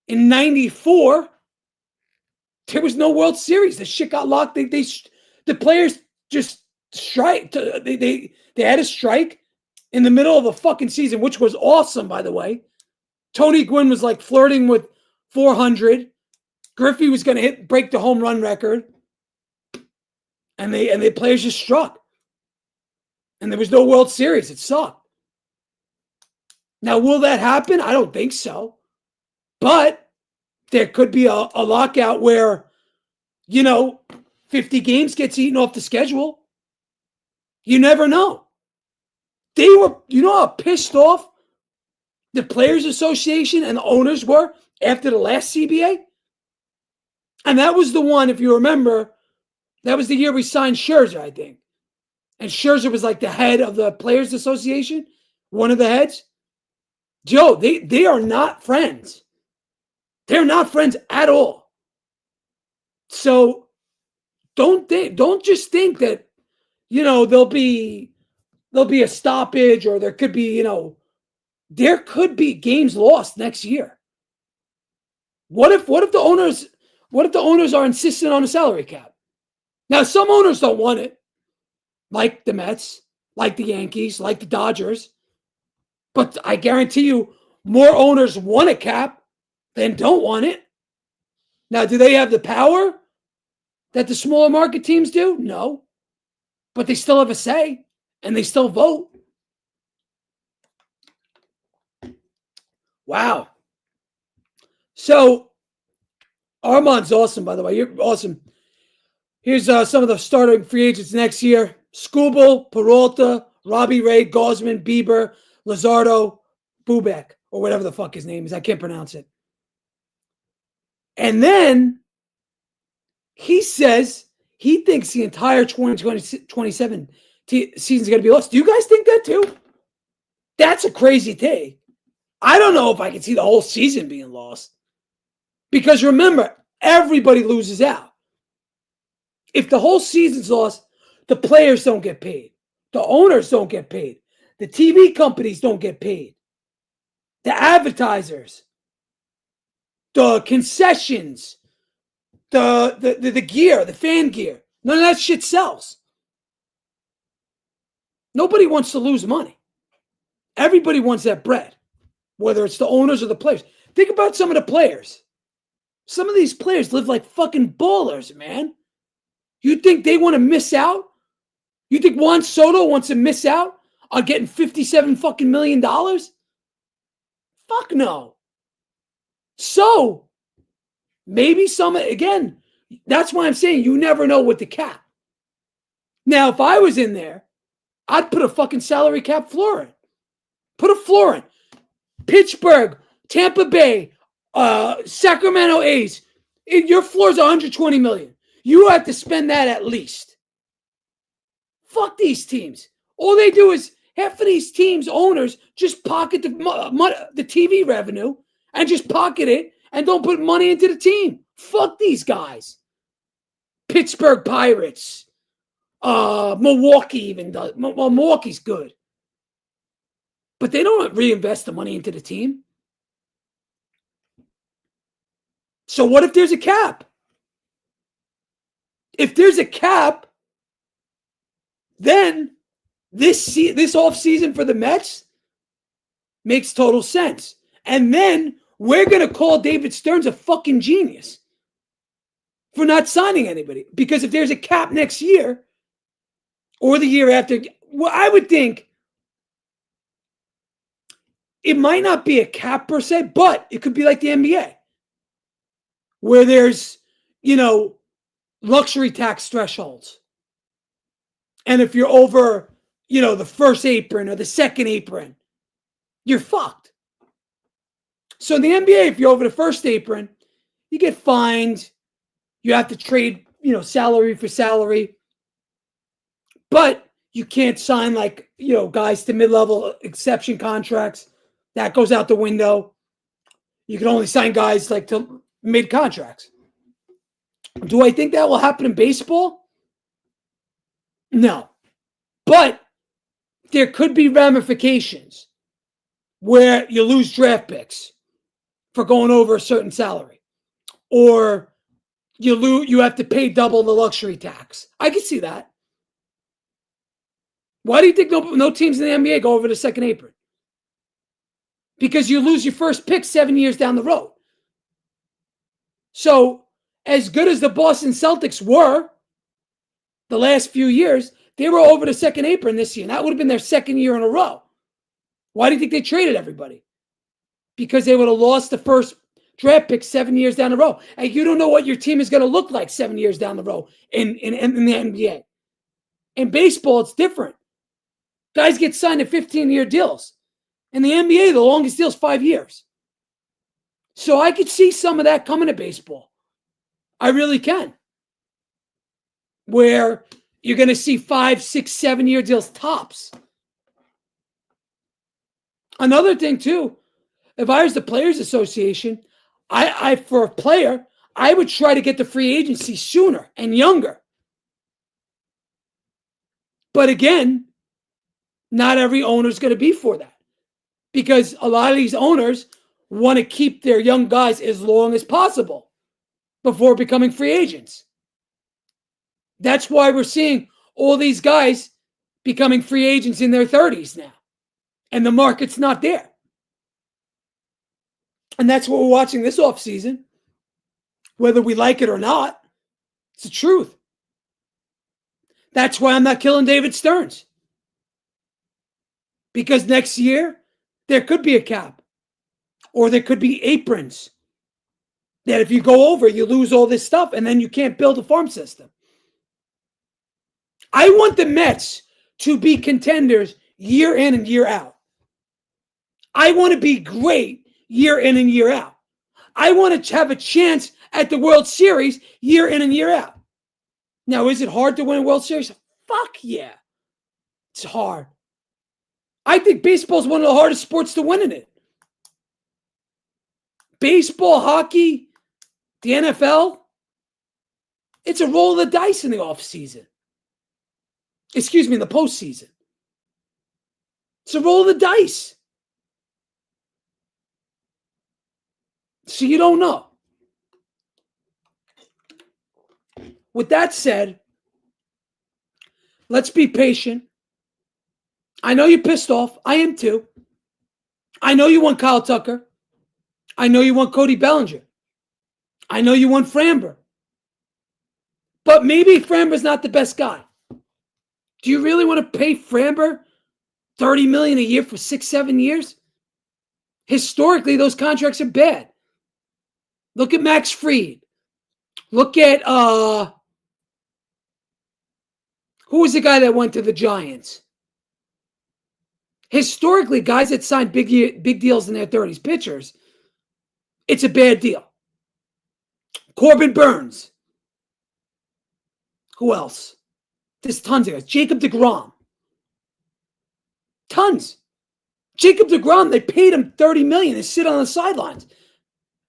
in 94, there was no World Series. The shit got locked. The players just strike. They had a strike in the middle of the fucking season, which was awesome, by the way. Tony Gwynn was like flirting with 400. Griffey was going to break the home run record. And the players just struck. And there was no World Series. It sucked. Now, will that happen? I don't think so. But there could be a lockout where, 50 games gets eaten off the schedule. You never know. They were, how pissed off the Players Association and the owners were after the last CBA? And that was the one, if you remember, that was the year we signed Scherzer, I think. And Scherzer was like the head of the Players Association, one of the heads. Joe, they are not friends. They're not friends at all. So don't just think that, there'll be a stoppage or there could be, there could be games lost next year. What if the owners are insistent on a salary cap? Now, some owners don't want it, like the Mets, like the Yankees, like the Dodgers. But I guarantee you more owners want a cap than don't want it. Now, do they have the power that the smaller market teams do? No. But they still have a say, and they still vote. Wow. So, Armand's awesome, by the way. You're awesome. Here's some of the starting free agents next year. Skubal, Peralta, Robbie Ray, Gausman, Bieber, Luzardo, Bubek, or whatever the fuck his name is. I can't pronounce it. And then he says he thinks the entire 2027 season is going to be lost. Do you guys think that too? That's a crazy take. I don't know if I can see the whole season being lost. Because remember, everybody loses out. If the whole season's lost, the players don't get paid. The owners don't get paid. The TV companies don't get paid. The advertisers, the concessions, the gear, the fan gear, none of that shit sells. Nobody wants to lose money. Everybody wants that bread, whether it's the owners or the players. Think about some of the players. Some of these players live like fucking ballers, man. You think they want to miss out You think Juan Soto wants to miss out on getting $57 fucking million? Fuck no. So maybe again, that's why I'm saying you never know with the cap. Now, if I was in there, I'd put a fucking salary cap floor in. Put a floor in. Pittsburgh, Tampa Bay, Sacramento A's. Your floor is $120 million. You have to spend that at least. Fuck these teams. All they do is half of these teams' owners just pocket the TV revenue and just pocket it and don't put money into the team. Fuck these guys. Pittsburgh Pirates. Milwaukee even does. Milwaukee's good. But they don't reinvest the money into the team. So what if there's a cap? If there's a cap, then this offseason for the Mets makes total sense. And then we're going to call David Stearns a fucking genius for not signing anybody. Because if there's a cap next year or the year after, well, I would think it might not be a cap per se, but it could be like the NBA where there's, luxury tax thresholds. And if you're over, the first apron or the second apron, you're fucked. So in the NBA, if you're over the first apron, you get fined. You have to trade, salary for salary. But you can't sign guys to mid-level exception contracts. That goes out the window. You can only sign guys to mid-contracts. Do I think that will happen in baseball? No. But there could be ramifications where you lose draft picks for going over a certain salary. Or you have to pay double the luxury tax. I can see that. Why do you think no teams in the NBA go over the second apron? Because you lose your first pick 7 years down the road. So, as good as the Boston Celtics were the last few years, they were over the second apron this year. And that would have been their second year in a row. Why do you think they traded everybody? Because they would have lost the first draft pick 7 years down the road. And you don't know what your team is going to look like 7 years down the road in the NBA. In baseball, it's different. Guys get signed to 15-year deals. In the NBA, the longest deal is 5 years. So I could see some of that coming to baseball. I really can. Where you're going to see 5, 6, 7-year deals tops. Another thing, too, if I was the Players Association, I for a player, I would try to get the free agency sooner and younger. But again, not every owner is going to be for that. Because a lot of these owners want to keep their young guys as long as possible before becoming free agents. That's why we're seeing all these guys becoming free agents in their 30s now. And the market's not there. And that's what we're watching this offseason. Whether we like it or not, it's the truth. That's why I'm not killing David Stearns. Because next year, there could be a cap. Or there could be aprons. That if you go over, you lose all this stuff, and then you can't build a farm system. I want the Mets to be contenders year in and year out. I want to be great year in and year out. I want to have a chance at the World Series year in and year out. Now, is it hard to win a World Series? Fuck yeah. It's hard. I think baseball is one of the hardest sports to win in it. Baseball, hockey, the NFL, it's a roll of the dice in the offseason. Excuse me, in the postseason. It's a roll of the dice. So you don't know. With that said, let's be patient. I know you're pissed off. I am too. I know you want Kyle Tucker. I know you want Cody Bellinger. I know you want Framber. But maybe Framber's not the best guy. Do you really want to pay Framber $30 million a year for 6-7 years? Historically, those contracts are bad. Look at Max Fried. Look at who was the guy that went to the Giants? Historically, guys that signed big deals in their 30s, pitchers, it's a bad deal. Corbin Burns. Who else? There's tons of guys. Jacob deGrom. Tons. Jacob deGrom, they paid him $30 million to sit on the sidelines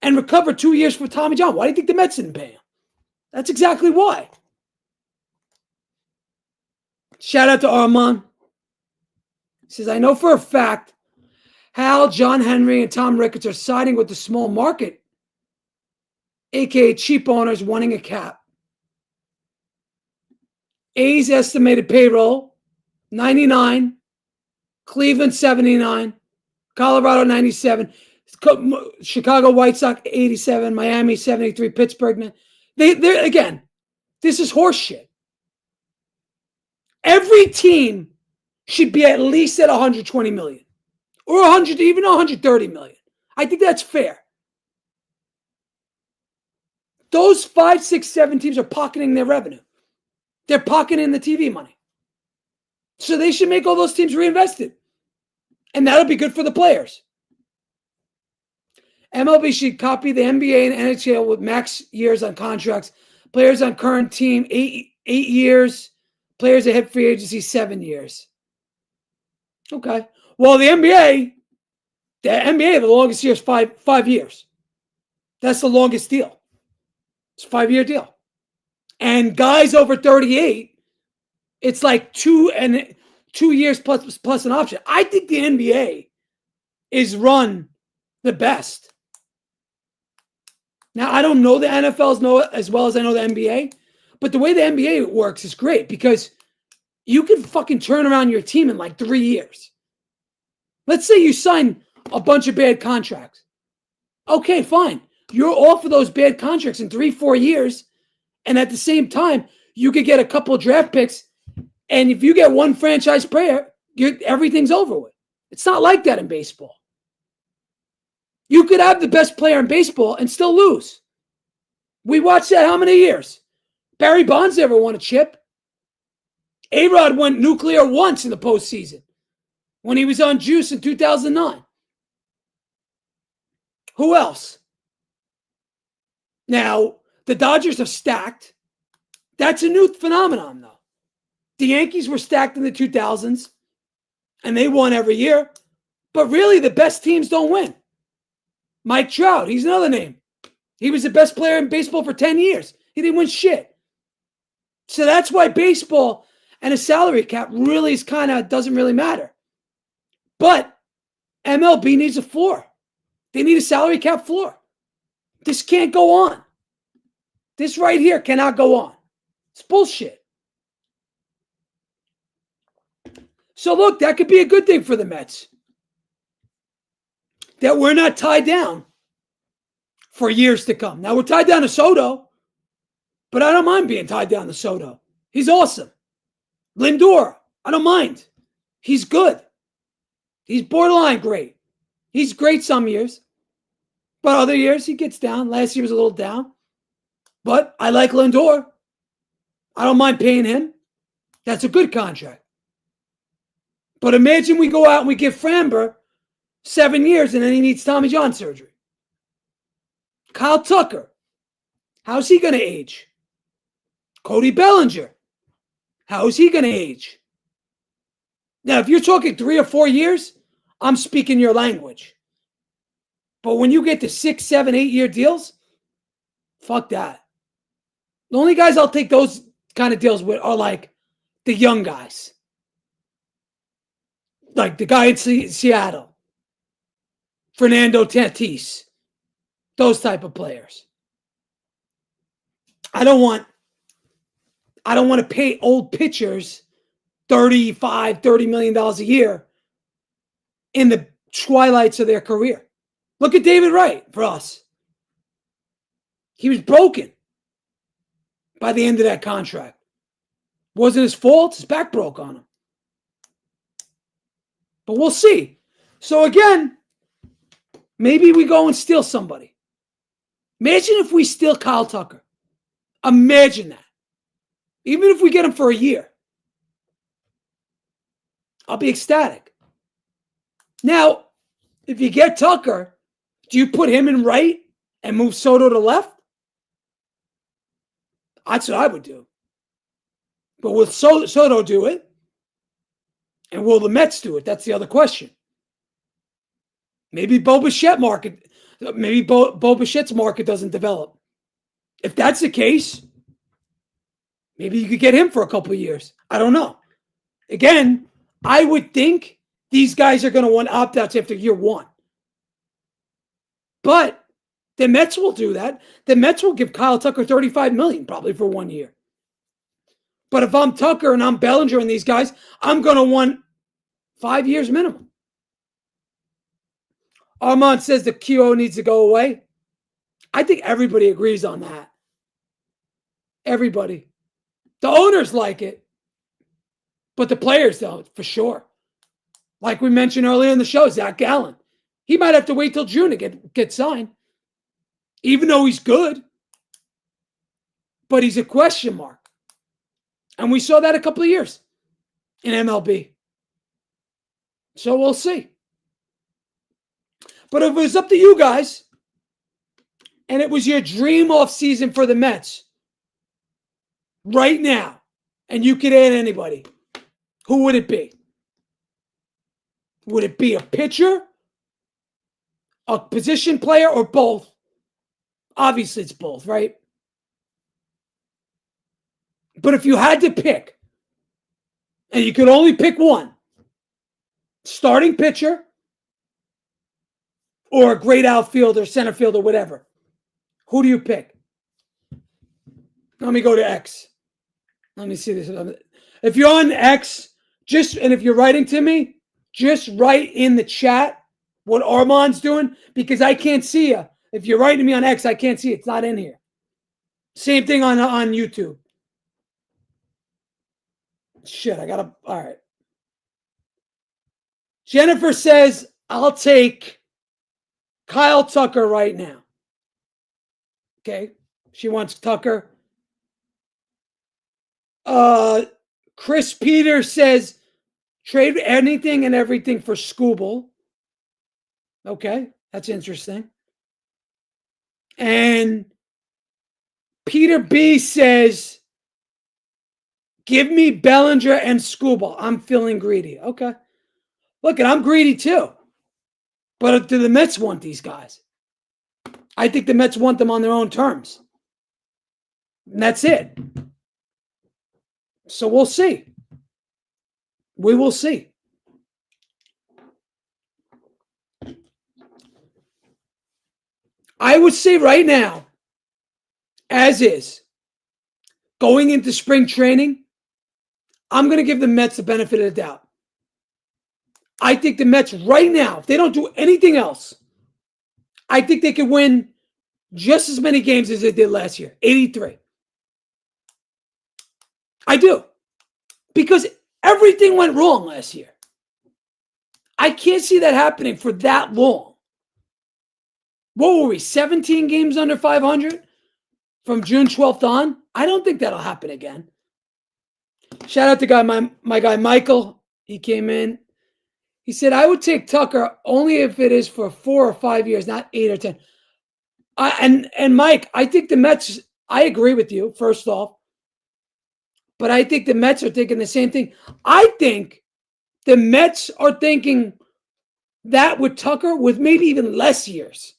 and recover 2 years for Tommy John. Why do you think the Mets didn't pay him? That's exactly why. Shout out to Armand. He says, I know for a fact Hal, John Henry, and Tom Ricketts are siding with the small market, aka cheap owners wanting a cap. A's estimated payroll, 99. Cleveland, 79. Colorado, 97. Chicago White Sox, 87. Miami, 73. Pittsburgh, man. They're again, this is horseshit. Every team should be at least at 120 million or 100, even 130 million. I think that's fair. Those 5, 6, 7 teams are pocketing their revenue. They're pocketing the TV money. So they should make all those teams reinvested. And that'll be good for the players. MLB should copy the NBA and NHL with max years on contracts. Players on current team, 8 years. Players that hit free agency, 7 years. Okay. Well, the NBA, the longest year is five years. That's the longest deal. It's a 5-year deal. And guys over 38, it's like 2 years plus an option. I think the NBA is run the best. Now, I don't know the NFL as well as I know the NBA, but the way the NBA works is great because you can fucking turn around your team in like 3 years. Let's say you sign a bunch of bad contracts. Okay, fine. You're off of those bad contracts in 3-4 years, and at the same time, you could get a couple of draft picks, and if you get one franchise player, everything's over with. It's not like that in baseball. You could have the best player in baseball and still lose. We watched that how many years? Barry Bonds never won a chip. A-Rod went nuclear once in the postseason when he was on juice in 2009. Who else? Now, the Dodgers are stacked. That's a new phenomenon, though. The Yankees were stacked in the 2000s, and they won every year. But really, the best teams don't win. Mike Trout, he's another name. He was the best player in baseball for 10 years. He didn't win shit. So that's why baseball and a salary cap really is doesn't really matter. But MLB needs a floor. They need a salary cap floor. This can't go on. This right here cannot go on. It's bullshit. So look, that could be a good thing for the Mets. That we're not tied down for years to come. Now we're tied down to Soto, but I don't mind being tied down to Soto. He's awesome. Lindor, I don't mind. He's good. He's borderline great. He's great some years, but other years he gets down. Last year was a little down, but I like Lindor. I don't mind paying him. That's a good contract. But imagine we go out and we give Framber 7 years and then he needs Tommy John surgery. Kyle Tucker, how's he going to age? Cody Bellinger, how's he going to age? Now, if you're talking 3 or 4 years, I'm speaking your language. But when you get to 6, 7, 8 year deals, fuck that. The only guys I'll take those kind of deals with are like the young guys. Like the guy in Seattle, Fernando Tatis, those type of players. I don't want to pay old pitchers $30 million a year in the twilights of their career. Look at David Wright for us. He was broken by the end of that contract. Wasn't his fault. His back broke on him. But we'll see. So again, maybe we go and steal somebody. Imagine if we steal Kyle Tucker. Imagine that. Even if we get him for a year. I'll be ecstatic. Now, if you get Tucker, do you put him in right and move Soto to left? That's what I would do. But will Soto do it? And will the Mets do it? That's the other question. Maybe Bo Bichette's market doesn't develop. If that's the case, maybe you could get him for a couple of years. I don't know. Again, I would think these guys are going to want opt-outs after year one. But the Mets will do that. The Mets will give Kyle Tucker $35 million probably for 1 year. But if I'm Tucker and I'm Bellinger and these guys, I'm going to want 5 years minimum. Armand says the QO needs to go away. I think everybody agrees on that. Everybody. The owners like it, but the players don't, for sure. Like we mentioned earlier in the show, Zach Gallen. He might have to wait till June to get signed, even though he's good. But he's a question mark. And we saw that a couple of years in MLB. So we'll see. But if it was up to you guys, and it was your dream offseason for the Mets, right now, and you could add anybody, who would it be? Would it be a pitcher, a position player, or both? Obviously, it's both, right? But if you had to pick, and you could only pick one, starting pitcher, or a great outfielder, center fielder, whatever, who do you pick? Let me go to X. Let me see this. If you're on X, and if you're writing to me, just write in the chat what Armand's doing, because I can't see you. If you're writing to me on X, I can't see it. It's not in here. Same thing on YouTube. Shit, all right. Jennifer says, I'll take Kyle Tucker right now. Okay. She wants Tucker. Chris Peters says, trade anything and everything for Skubal. Okay. That's interesting. And Peter B says, give me Bellinger and Skubal. I'm feeling greedy. Okay. Look, I'm greedy too. But do the Mets want these guys? I think the Mets want them on their own terms. And that's it. So we'll see. We will see. I would say right now, as is, going into spring training, I'm going to give the Mets the benefit of the doubt. I think the Mets right now, if they don't do anything else, I think they could win just as many games as they did last year, 83. I do. Because everything went wrong last year. I can't see that happening for that long. What were we, 17 games under 500 from June 12th on? I don't think that'll happen again. Shout out to my guy Michael. He came in. He said, I would take Tucker only if it is for 4 or 5 years, not 8 or 10. And Mike, I think the Mets, I agree with you, first off. But I think the Mets are thinking the same thing. I think the Mets are thinking that with Tucker with maybe even less years.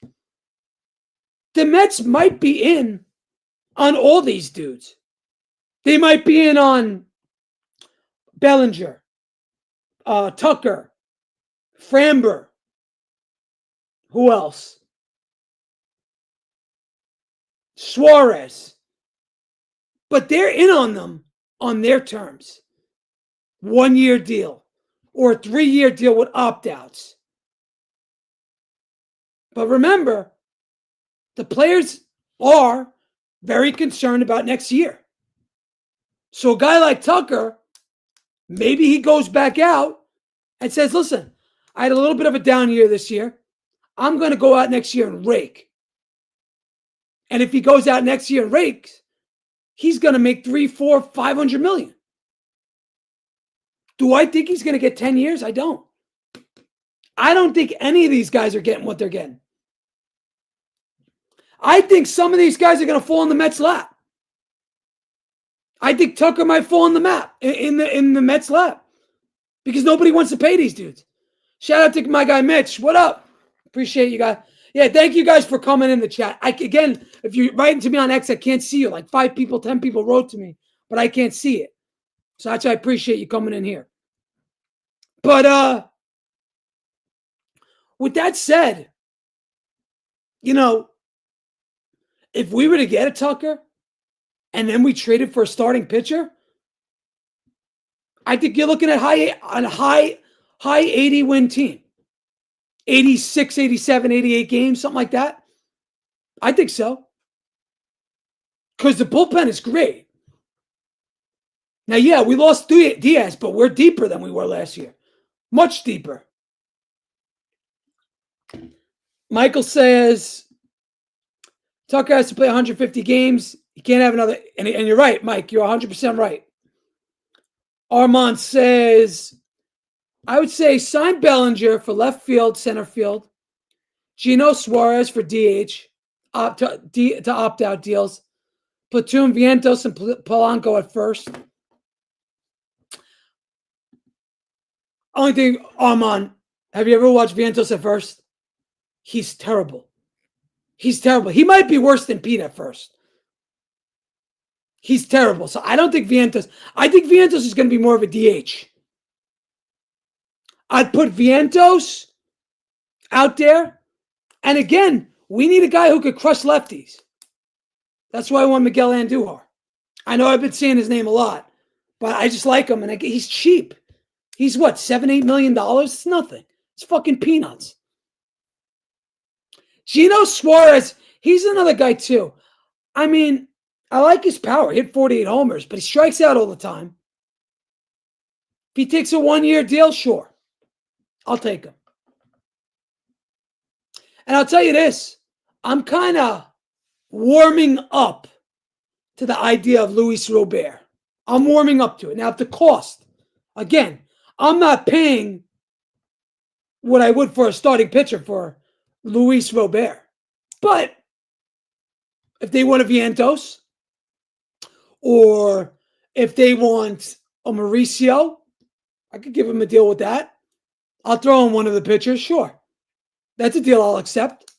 The Mets might be in on all these dudes. They might be in on Bellinger, Tucker, Framber. Who else? Suarez. But they're in on them on their terms. 1 year deal or a 3-year deal with opt-outs. But remember, the players are very concerned about next year. So a guy like Tucker, maybe he goes back out and says, listen, I had a little bit of a down year this year. I'm going to go out next year and rake. And if he goes out next year and rakes, he's going to make 3, 4, 500 million. Do I think he's going to get 10 years? I don't. I don't think any of these guys are getting what they're getting. I think some of these guys are going to fall in the Mets' lap. I think Tucker might fall in the map in the Mets' lap because nobody wants to pay these dudes. Shout out to my guy Mitch. What up? Appreciate you guys. Yeah, thank you guys for coming in the chat. Again, if you're writing to me on X, I can't see you. Like 5 people, 10 people wrote to me, but I can't see it. So that's why I appreciate you coming in here. But with that said, if we were to get a Tucker and then we traded for a starting pitcher, I think you're looking at a high 80 win team. 86, 87, 88 games, something like that. I think so. Because the bullpen is great. Now, yeah, we lost Diaz, but we're deeper than we were last year. Much deeper. Michael says, Tucker has to play 150 games. He can't have another. And you're right, Mike. You're 100% right. Armand says, I would say sign Bellinger for left field, center field. Gino Suarez for DH, to opt-out deals. Platoon Vientos and Polanco at first. Only thing, Armand, have you ever watched Vientos at first? He's terrible. He's terrible. He might be worse than Pete at first. He's terrible. So I don't think Vientos. I think Vientos is going to be more of a DH. I'd put Vientos out there. And again, we need a guy who could crush lefties. That's why I want Miguel Andujar. I know I've been saying his name a lot, but I just like him. And he's cheap. He's what, $7-8 million? It's nothing. It's fucking peanuts. Gino Suarez, he's another guy too. I mean, I like his power. He hit 48 homers, but he strikes out all the time. If he takes a 1-year deal, sure. I'll take him. And I'll tell you this. I'm kind of warming up to the idea of Luis Robert. I'm warming up to it. Now, at the cost, again, I'm not paying what I would for a starting pitcher for Luis Robert. But if they want a Vientos, or if they want a Mauricio, I could give him a deal with that. I'll throw in one of the pitchers, sure. That's a deal I'll accept.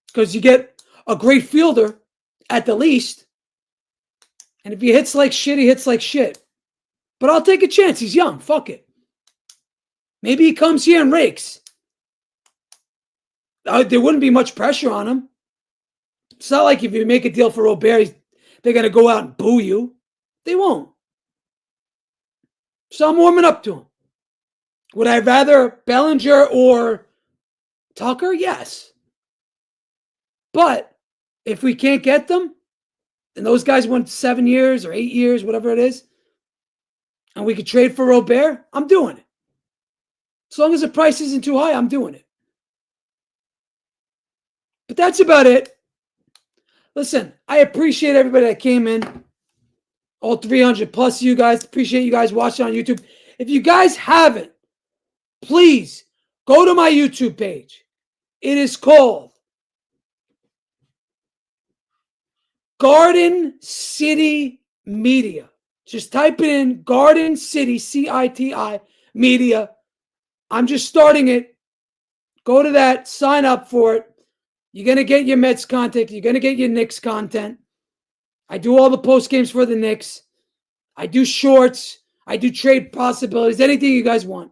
Because you get a great fielder at the least. And if he hits like shit, he hits like shit. But I'll take a chance. He's young. Fuck it. Maybe he comes here and rakes. There wouldn't be much pressure on him. It's not like if you make a deal for Robert, they're going to go out and boo you. They won't. So I'm warming up to him. Would I rather Bellinger or Tucker? Yes. But if we can't get them, and those guys want 7 years or 8 years, whatever it is, and we could trade for Robert, I'm doing it. As long as the price isn't too high, I'm doing it. But that's about it. Listen, I appreciate everybody that came in. All 300 plus you guys. Appreciate you guys watching on YouTube. If you guys haven't, please go to my YouTube page. It is called Garden City Media. Just type it in Garden City, CITI Media. I'm just starting it. Go to that. Sign up for it. You're going to get your Mets content. You're going to get your Knicks content. I do all the post games for the Knicks. I do shorts. I do trade possibilities. Anything you guys want.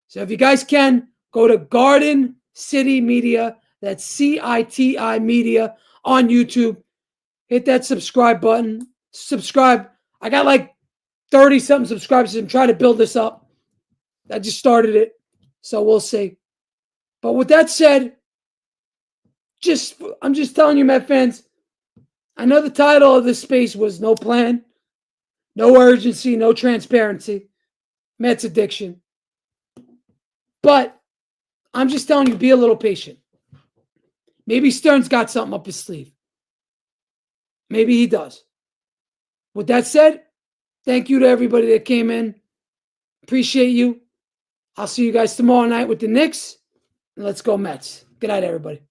So if you guys can, go to Garden City Media. That's CITI Media on YouTube. Hit that subscribe button. Subscribe. I got like 30-something subscribers. I'm trying to build this up. I just started it. So we'll see. But with that said, I'm just telling you, Met fans, I know the title of this space was No Plan. No urgency, no transparency. Mets addiction. But I'm just telling you, be a little patient. Maybe Stern's got something up his sleeve. Maybe he does. With that said, thank you to everybody that came in. Appreciate you. I'll see you guys tomorrow night with the Knicks. And let's go Mets. Good night, everybody.